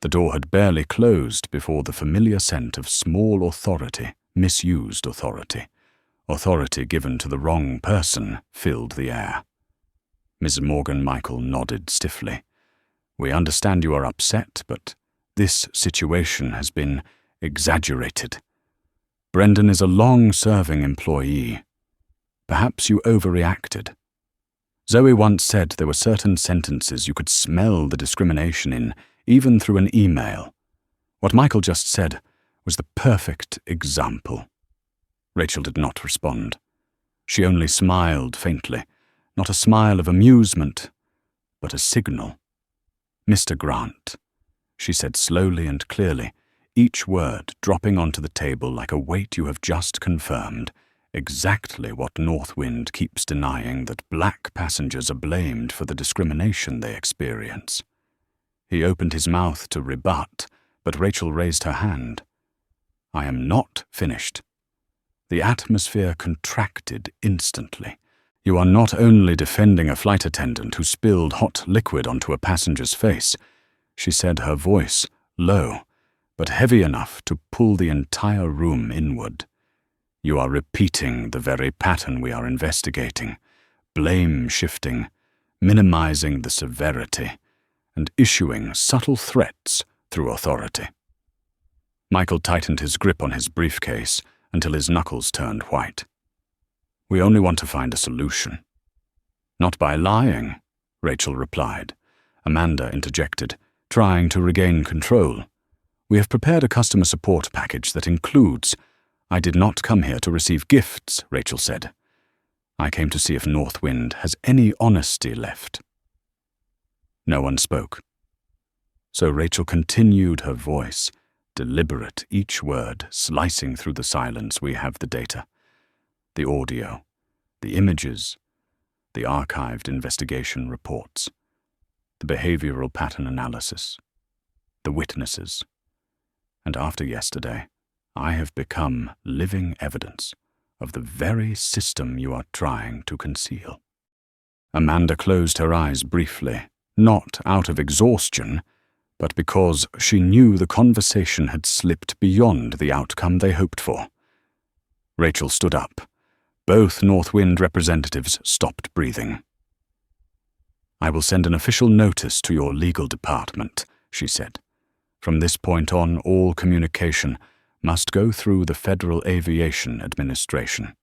Speaker 1: The door had barely closed before the familiar scent of small authority, misused authority, authority given to the wrong person, filled the air. Ms. Morgan Michael nodded stiffly. We understand you are upset, but this situation has been exaggerated. Brendan is a long-serving employee. Perhaps you overreacted. Zoe once said there were certain sentences you could smell the discrimination in, even through an email. What Michael just said was the perfect example. Rachel did not respond. She only smiled faintly, not a smile of amusement, but a signal. Mr. Grant, she said slowly and clearly, each word dropping onto the table like a weight you have just confirmed, exactly what Northwind keeps denying, that black passengers are blamed for the discrimination they experience. He opened his mouth to rebut, but Rachel raised her hand. I am not finished. The atmosphere contracted instantly. You are not only defending a flight attendant who spilled hot liquid onto a passenger's face, she said, her voice low, but heavy enough to pull the entire room inward. You are repeating the very pattern we are investigating, blame shifting, minimizing the severity, and issuing subtle threats through authority. Michael tightened his grip on his briefcase until his knuckles turned white. We only want to find a solution. Not by lying, Rachel replied. Amanda interjected, trying to regain control. We have prepared a customer support package that includes— I did not come here to receive gifts, Rachel said. I came to see if Northwind has any honesty left. No one spoke. So Rachel continued, her voice, deliberate, each word slicing through the silence. We have the data, the audio, the images, the archived investigation reports, the behavioral pattern analysis, the witnesses. And after yesterday, I have become living evidence of the very system you are trying to conceal. Amanda closed her eyes briefly, not out of exhaustion, but because she knew the conversation had slipped beyond the outcome they hoped for. Rachel stood up. Both Northwind representatives stopped breathing. I will send an official notice to your legal department, she said. From this point on, all communication must go through the Federal Aviation Administration.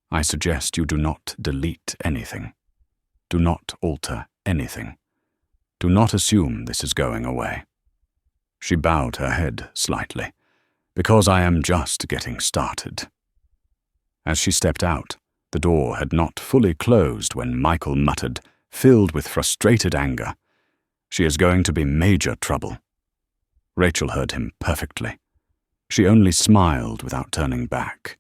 Speaker 1: I suggest you do not delete anything. Do not alter anything. Do not assume this is going away. She bowed her head slightly, because I am just getting started. As she stepped out, The door had not fully closed when Michael muttered, filled with frustrated anger, "She is going to be major trouble." Rachel heard him perfectly. She only smiled without turning back,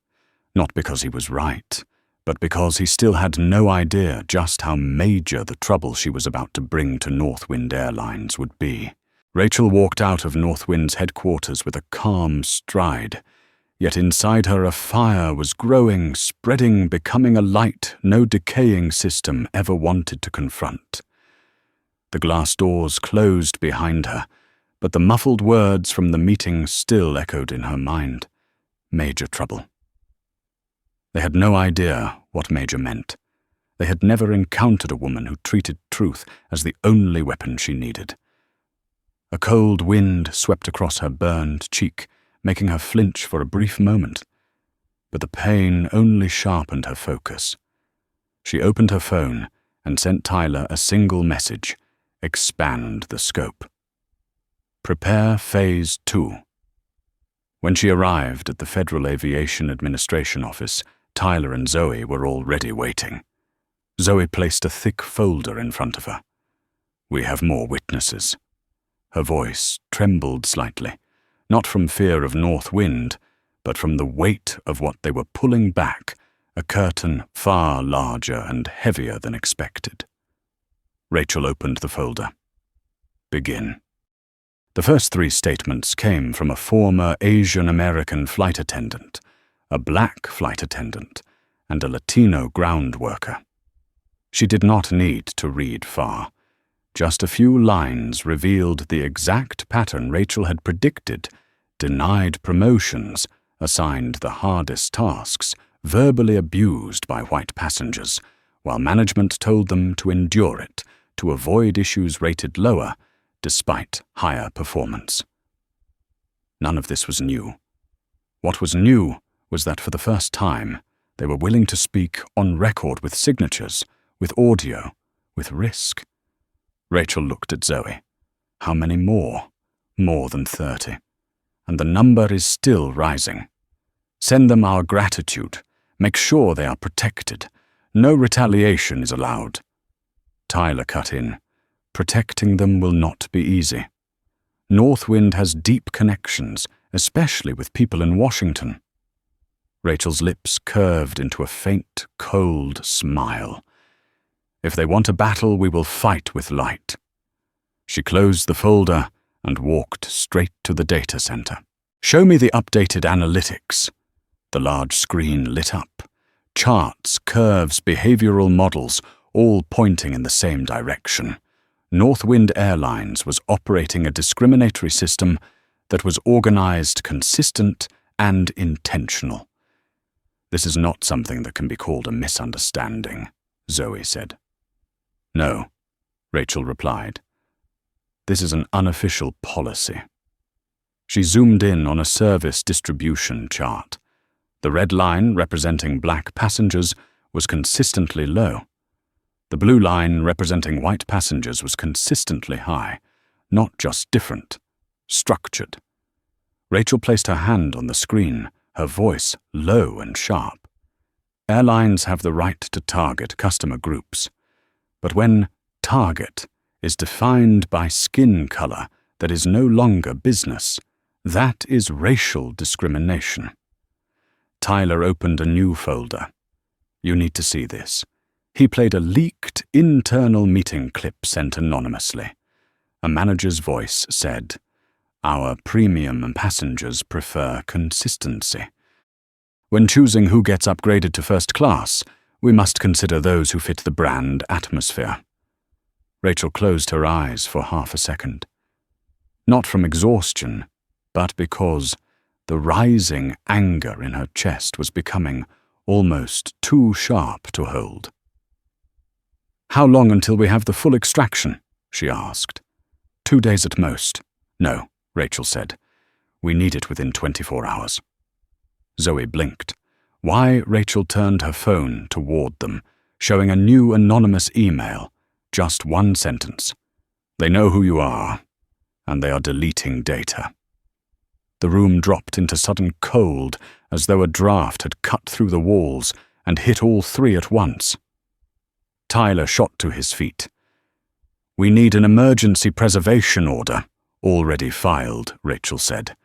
Speaker 1: not because he was right, but because he still had no idea just how major the trouble she was about to bring to Northwind Airlines would be. Rachel walked out of Northwind's headquarters with a calm stride, yet inside her a fire was growing, spreading, becoming a light no decaying system ever wanted to confront. The glass doors closed behind her, but the muffled words from the meeting still echoed in her mind. Major trouble. They had no idea what major meant. They had never encountered a woman who treated truth as the only weapon she needed. A cold wind swept across her burned cheek, making her flinch for a brief moment. But the pain only sharpened her focus. She opened her phone and sent Tyler a single message: expand the scope. Prepare Phase 2. When she arrived at the Federal Aviation Administration office, Tyler and Zoe were already waiting. Zoe placed a thick folder in front of her. "We have more witnesses." Her voice trembled slightly, not from fear of north wind, but from the weight of what they were pulling back, a curtain far larger and heavier than expected. Rachel opened the folder. Begin. The first 3 statements came from a former Asian American flight attendant, a black flight attendant, and a Latino ground worker. She did not need to read far. Just a few lines revealed the exact pattern Rachel had predicted: denied promotions, assigned the hardest tasks, verbally abused by white passengers, while management told them to endure it, to avoid issues rated lower, despite higher performance. None of this was new. What was new was that for the first time, they were willing to speak on record with signatures, with audio, with risk. Rachel looked at Zoe. How many more? More than 30. And the number is still rising. Send them our gratitude. Make sure they are protected. No retaliation is allowed. Tyler cut in. Protecting them will not be easy. Northwind has deep connections, especially with people in Washington. Rachel's lips curved into a faint, cold smile. If they want a battle, we will fight with light. She closed the folder and walked straight to the data center. Show me the updated analytics. The large screen lit up. Charts, curves, behavioral models, all pointing in the same direction. Northwind Airlines was operating a discriminatory system that was organized, consistent, and intentional. This is not something that can be called a misunderstanding, Zoe said. No, Rachel replied. This is an unofficial policy. She zoomed in on a service distribution chart. The red line, representing black passengers, was consistently low. The blue line, representing white passengers, was consistently high, not just different, structured. Rachel placed her hand on the screen, her voice low and sharp. Airlines have the right to target customer groups, but when target is defined by skin color that is no longer business, that is racial discrimination. Tyler opened a new folder. You need to see this. He played a leaked internal meeting clip sent anonymously. A manager's voice said, "Our premium passengers prefer consistency. When choosing who gets upgraded to first class, we must consider those who fit the brand atmosphere." Rachel closed her eyes for half a second. Not from exhaustion, but because the rising anger in her chest was becoming almost too sharp to hold. "How long until we have the full extraction?" she asked. 2 days at most. No, Rachel said. We need it within 24 hours. Zoe blinked. Why? Rachel turned her phone toward them, showing a new anonymous email. Just one sentence. They know who you are, and they are deleting data. The room dropped into sudden cold, as though a draft had cut through the walls and hit all three at once. Tyler shot to his feet. "We need an emergency preservation order, already filed," Rachel said.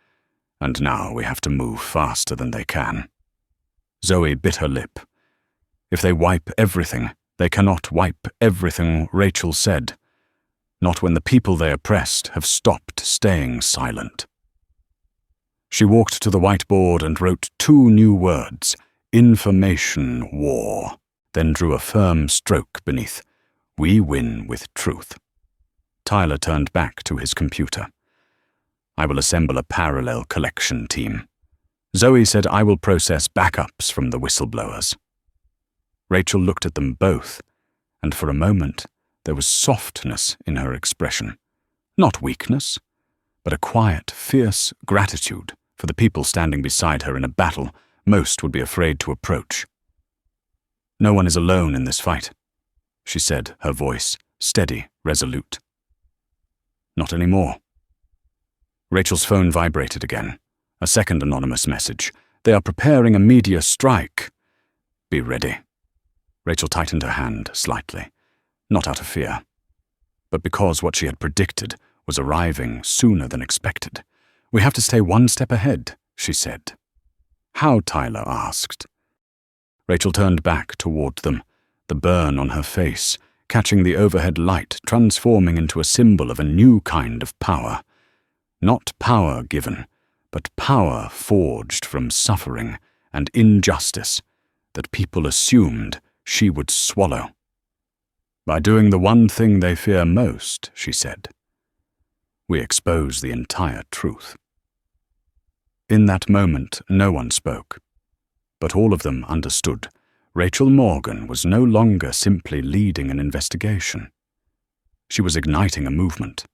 Speaker 1: "And now we have to move faster than they can." Zoe bit her lip. "If they wipe everything, they cannot wipe everything," Rachel said. "Not when the people they oppressed have stopped staying silent." She walked to the whiteboard and wrote 2 new words, "Information War," then drew a firm stroke beneath, "We win with truth." Tyler turned back to his computer. "I will assemble a parallel collection team." Zoe said, "I will process backups from the whistleblowers." Rachel looked at them both, and for a moment there was softness in her expression. Not weakness, but a quiet, fierce gratitude for the people standing beside her in a battle most would be afraid to approach. "No one is alone in this fight," she said, her voice steady, resolute. "Not anymore." Rachel's phone vibrated again. A second anonymous message. "They are preparing a media strike. Be ready." Rachel tightened her hand slightly, not out of fear, but because what she had predicted was arriving sooner than expected. "We have to stay one step ahead," she said. "How?" Tyler asked. Rachel turned back toward them, the burn on her face, catching the overhead light, transforming into a symbol of a new kind of power. Not power given, but power forged from suffering and injustice that people assumed she would swallow. "By doing the one thing they fear most," she said, "we expose the entire truth." In that moment, no one spoke, but all of them understood. Rachel Morgan was no longer simply leading an investigation. She was igniting a movement,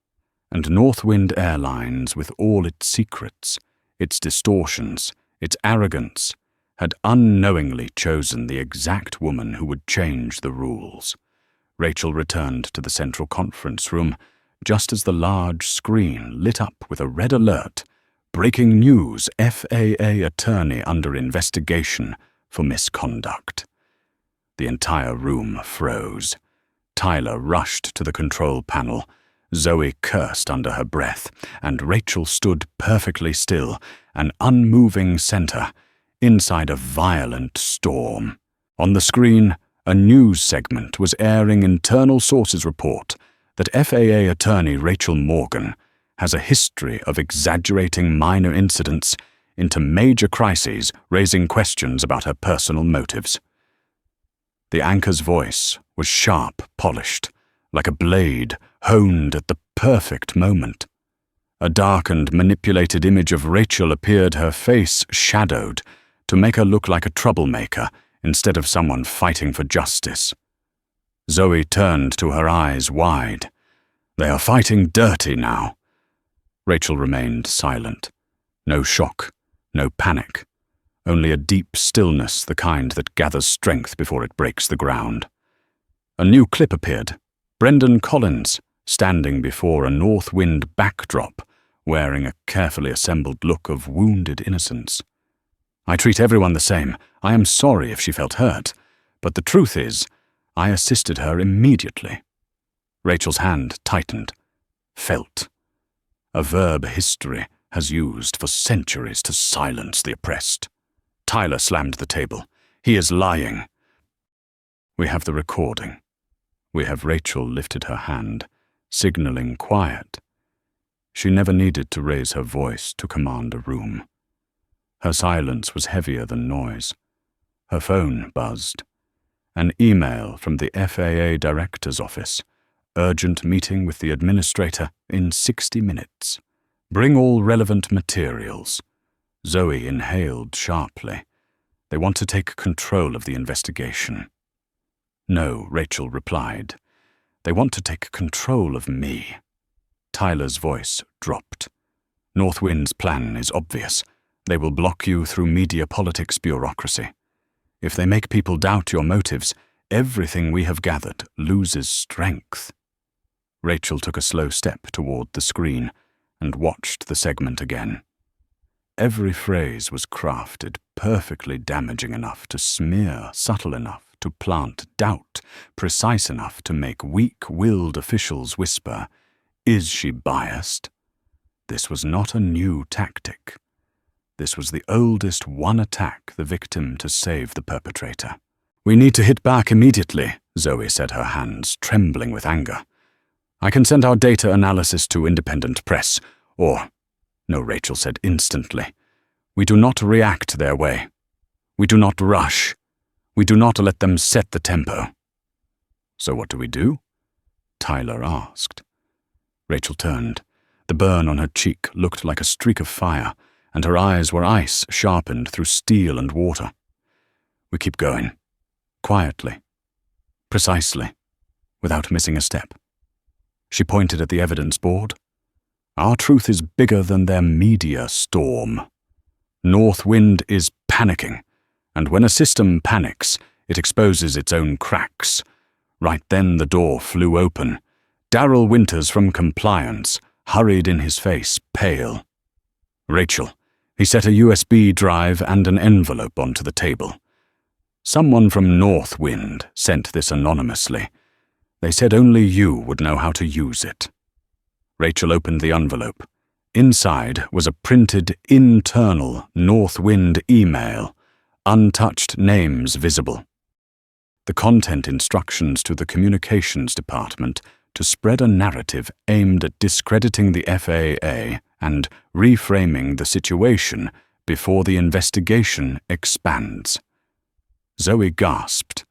Speaker 1: and Northwind Airlines, with all its secrets, its distortions, its arrogance, had unknowingly chosen the exact woman who would change the rules. Rachel returned to the central conference room just as the large screen lit up with a red alert. "Breaking news, FAA attorney under investigation for misconduct." The entire room froze. Tyler rushed to the control panel. Zoe cursed under her breath, and Rachel stood perfectly still, an unmoving center, inside a violent storm. On the screen, a news segment was airing internal sources report that FAA attorney Rachel Morgan has a history of exaggerating minor incidents into major crises, raising questions about her personal motives. The anchor's voice was sharp, polished, like a blade honed at the perfect moment. A darkened, manipulated image of Rachel appeared, her face shadowed, to make her look like a troublemaker instead of someone fighting for justice. Zoe turned to her eyes wide. "They are fighting dirty now." Rachel remained silent. No shock, no panic, only a deep stillness, the kind that gathers strength before it breaks the ground. A new clip appeared. Brendan Collins, standing before a north wind backdrop, wearing a carefully assembled look of wounded innocence. "I treat everyone the same. I am sorry if she felt hurt, but the truth is, I assisted her immediately." Rachel's hand tightened. Felt. A verb history has used for centuries to silence the oppressed. Tyler slammed the table. "He is lying." "We have the recording." We have Rachel lifted her hand, signaling quiet. She never needed to raise her voice to command a room. Her silence was heavier than noise. Her phone buzzed. An email from the FAA director's office. Urgent meeting with the administrator in 60 minutes. Bring all relevant materials. Zoe inhaled sharply. They want to take control of the investigation. "No," Rachel replied. "They want to take control of me." Tyler's voice dropped. "Northwind's plan is obvious. They will block you through media politics bureaucracy. If they make people doubt your motives, everything we have gathered loses strength." Rachel took a slow step toward the screen and watched the segment again. every phrase was crafted, perfectly damaging enough to smear, subtle enough to plant doubt, precise enough to make weak-willed officials whisper, "Is she biased?" This was not a new tactic. This was the oldest one attack the victim to save the perpetrator. "We need to hit back immediately," Zoe said, her hands trembling with anger. "I can send our data analysis to independent press, or—" "No," Rachel said instantly. "We do not react their way. We do not rush. We do not let them set the tempo." "So what do we do?" Tyler asked. Rachel turned. The burn on her cheek looked like a streak of fire, and her eyes were ice sharpened through steel and water. "We keep going. Quietly. Precisely. Without missing a step." She pointed at the evidence board. "Our truth is bigger than their media storm. North Wind is panicking, and when a system panics, it exposes its own cracks. Right then the door flew open. Darrell Winters from compliance hurried in his face, pale. Rachel, he set a USB drive and an envelope onto the table. Someone from North Wind sent this anonymously. They said only you would know how to use it." Rachel opened the envelope. Inside was a printed internal North Wind email, untouched names visible. The content instructions to the communications department to spread a narrative aimed at discrediting the FAA and reframing the situation before the investigation expands. Zoe gasped.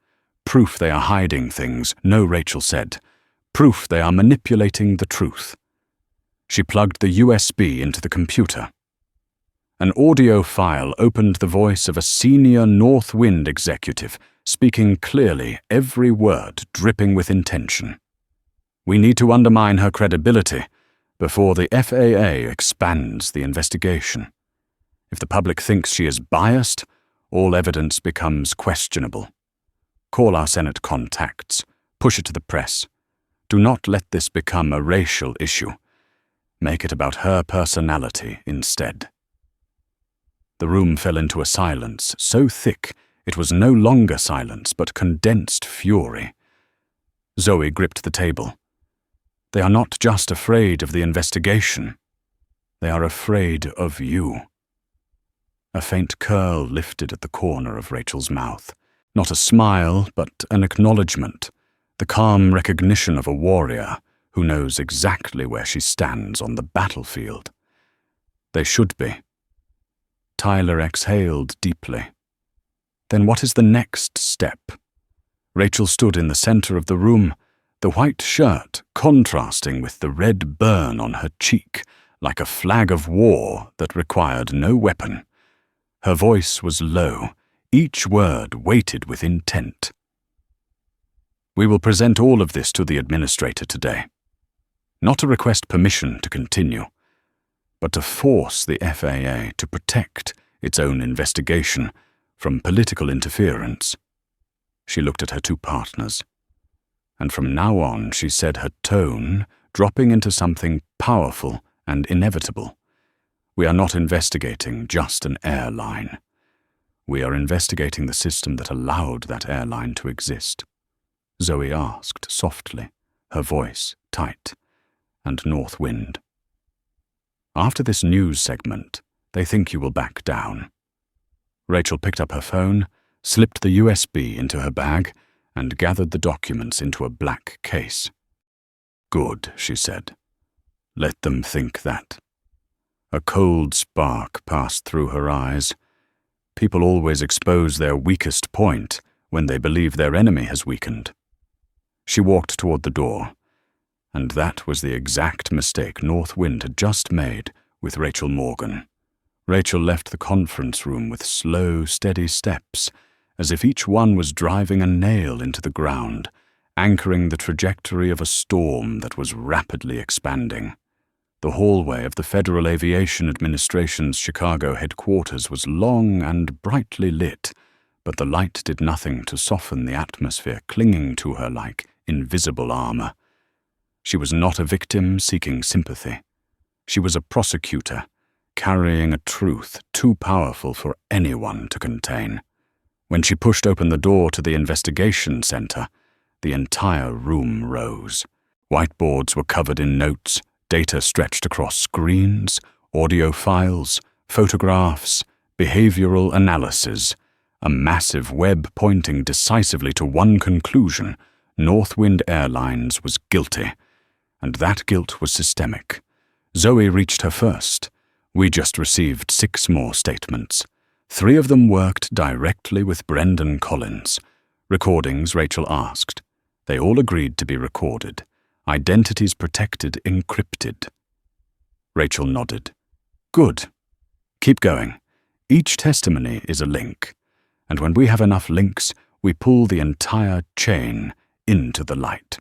Speaker 1: "Proof they are hiding things," no, Rachel said. "Proof they are manipulating the truth." She plugged the USB into the computer. An audio file opened the voice of a senior North Wind executive, speaking clearly, every word dripping with intention. "We need to undermine her credibility before the FAA expands the investigation. If the public thinks she is biased, all evidence becomes questionable. Call our Senate contacts. Push it to the press. Do not let this become a racial issue. Make it about her personality instead." The room fell into a silence so thick it was no longer silence but condensed fury. Zoe gripped the table. "They are not just afraid of the investigation. They are afraid of you." A faint curl lifted at the corner of Rachel's mouth. Not a smile, but an acknowledgement, the calm recognition of a warrior who knows exactly where she stands on the battlefield. They should be. Tyler exhaled deeply. Then what is the next step? Rachel stood in the center of the room, the white shirt contrasting with the red burn on her cheek, like a flag of war that required no weapon. Her voice was low, each word weighted with intent. "We will present all of this to the administrator today. Not to request permission to continue, but to force the FAA to protect its own investigation from political interference." She looked at her two partners. And from now on, she said, her tone dropping into something powerful and inevitable. "We are not investigating just an airline. We are investigating the system that allowed that airline to exist." Zoe asked softly, her voice tight, and North Wind. "After this news segment, they think you will back down." Rachel picked up her phone, slipped the USB into her bag, and gathered the documents into a black case. "Good," she said. "Let them think that." A cold spark passed through her eyes. People always expose their weakest point when they believe their enemy has weakened. She walked toward the door, and that was the exact mistake North Wind had just made with Rachel Morgan. Rachel left the conference room with slow, steady steps, as if each one was driving a nail into the ground, anchoring the trajectory of a storm that was rapidly expanding. The hallway of the Federal Aviation Administration's Chicago headquarters was long and brightly lit, but the light did nothing to soften the atmosphere clinging to her like invisible armor. She was not a victim seeking sympathy. She was a prosecutor, carrying a truth too powerful for anyone to contain. When she pushed open the door to the investigation center, the entire room rose. Whiteboards were covered in notes, data stretched across screens, audio files, photographs, behavioral analysis, a massive web pointing decisively to one conclusion: Northwind Airlines was guilty, and that guilt was systemic. Zoe reached her first. We just received 6 more statements. 3 of them worked directly with Brendan Collins. Recordings, Rachel asked. They all agreed to be recorded. Identities protected, encrypted. Rachel nodded. Good. Keep going. Each testimony is a link, and when we have enough links, we pull the entire chain into the light.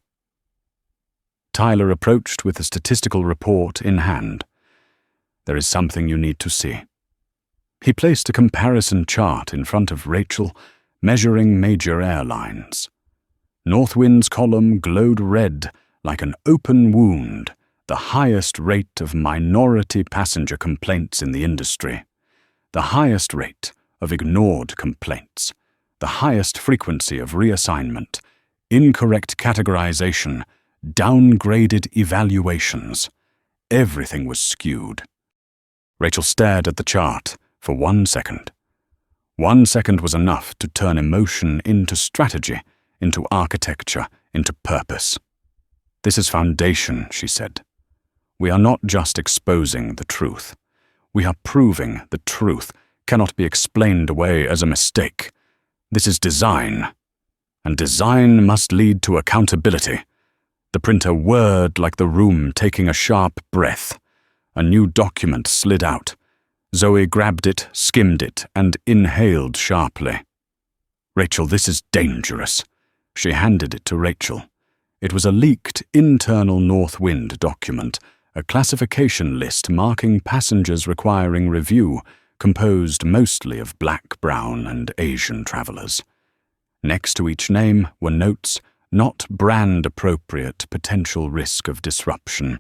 Speaker 1: Tyler approached with a statistical report in hand. There is something you need to see. He placed a comparison chart in front of Rachel, measuring major airlines. Northwind's column glowed red like an open wound, the highest rate of minority passenger complaints in the industry, the highest rate of ignored complaints, the highest frequency of reassignment, incorrect categorization, downgraded evaluations. Everything was skewed. Rachel stared at the chart for 1 second. 1 second was enough to turn emotion into strategy, into architecture, into purpose. This is foundation, she said. We are not just exposing the truth. We are proving the truth cannot be explained away as a mistake. This is design, and design must lead to accountability. The printer whirred like the room taking a sharp breath. A new document slid out. Zoe grabbed it, skimmed it, and inhaled sharply. Rachel, this is dangerous. She handed it to Rachel. It was a leaked internal Northwind document, a classification list marking passengers requiring review, composed mostly of Black, Brown, and Asian travelers. Next to each name were notes: not brand-appropriate potential risk of disruption,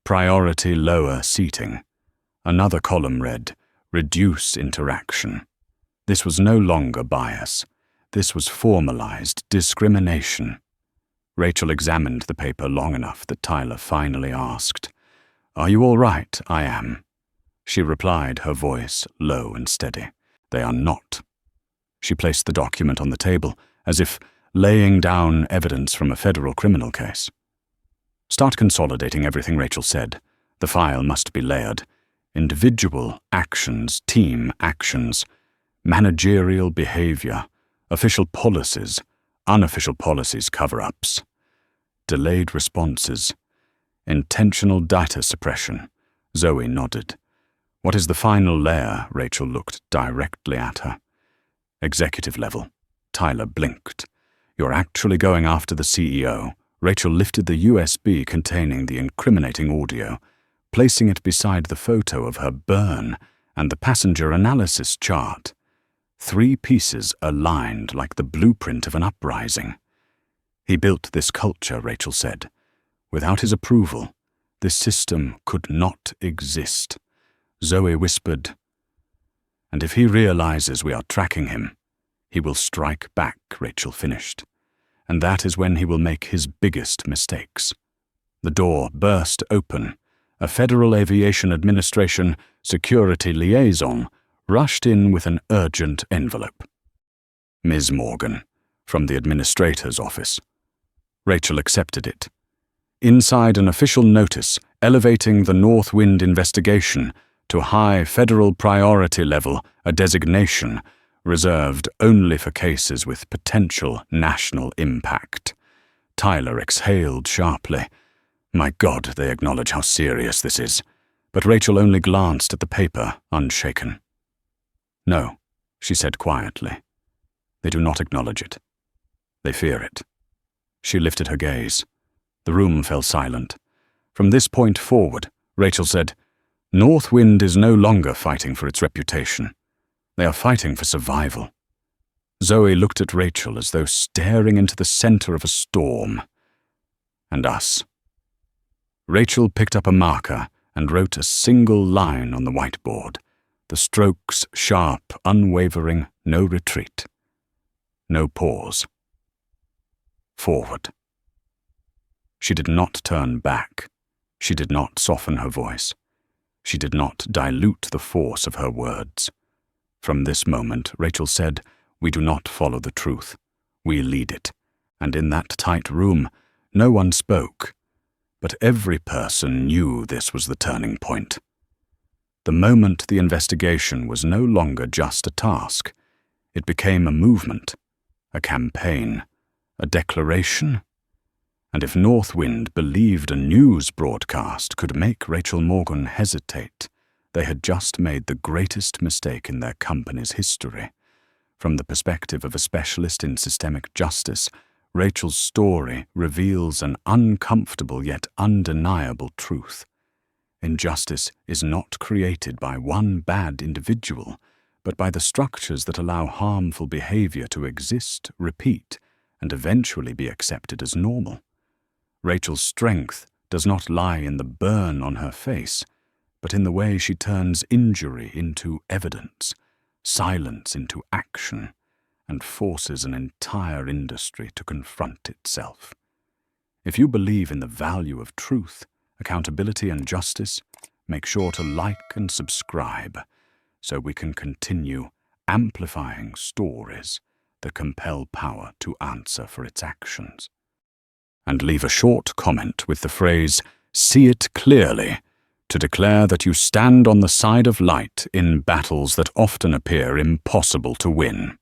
Speaker 1: priority lower seating. Another column read, reduce interaction. This was no longer bias. This was formalized discrimination. Rachel examined the paper long enough that Tyler finally asked, "Are you all right?" "I am." She replied, her voice low and steady. "They are not." She placed the document on the table, as if laying down evidence from a federal criminal case. "Start consolidating everything Rachel said. The file must be layered. Individual actions, team actions, managerial behavior, official policies, unofficial policies, cover-ups, delayed responses, intentional data suppression." Zoe nodded. "What is the final layer?" Rachel looked directly at her. "Executive level." Tyler blinked. "You're actually going after the CEO." Rachel lifted the USB containing the incriminating audio, placing it beside the photo of her burn and the passenger analysis chart. 3 pieces aligned like the blueprint of an uprising. "He built this culture," Rachel said. "Without his approval, this system could not exist." Zoe whispered, "And if he realizes we are tracking him, he will strike back," Rachel finished. "And that is when he will make his biggest mistakes." The door burst open. A Federal Aviation Administration security liaison rushed in with an urgent envelope. "Ms. Morgan, from the administrator's office." Rachel accepted it. Inside, an official notice elevating the Northwind investigation to high federal priority level, a designation reserved only for cases with potential national impact. Tyler exhaled sharply. My God, they acknowledge how serious this is. But Rachel only glanced at the paper, unshaken. "No," she said quietly. "They do not acknowledge it. They fear it." She lifted her gaze. The room fell silent. From this point forward, Rachel said, "Northwind is no longer fighting for its reputation. They are fighting for survival." Zoe looked at Rachel as though staring into the center of a storm. "And us." Rachel picked up a marker and wrote a single line on the whiteboard, the strokes sharp, unwavering, no retreat. No pause. Forward. She did not turn back. She did not soften her voice. She did not dilute the force of her words. From this moment, Rachel said, "We do not follow the truth. We lead it." And in that tight room, no one spoke. But every person knew this was the turning point. The moment the investigation was no longer just a task. It became a movement, a campaign, a declaration. And if Northwind believed a news broadcast could make Rachel Morgan hesitate, they had just made the greatest mistake in their company's history. From the perspective of a specialist in systemic justice, Rachel's story reveals an uncomfortable yet undeniable truth. Injustice is not created by one bad individual, but by the structures that allow harmful behavior to exist, repeat, and eventually be accepted as normal. Rachel's strength does not lie in the burn on her face, but in the way she turns injury into evidence, silence into action, and forces an entire industry to confront itself. If you believe in the value of truth, accountability, and justice, make sure to like and subscribe so we can continue amplifying stories that compel power to answer for its actions. And leave a short comment with the phrase, "See it clearly," to declare that you stand on the side of light in battles that often appear impossible to win.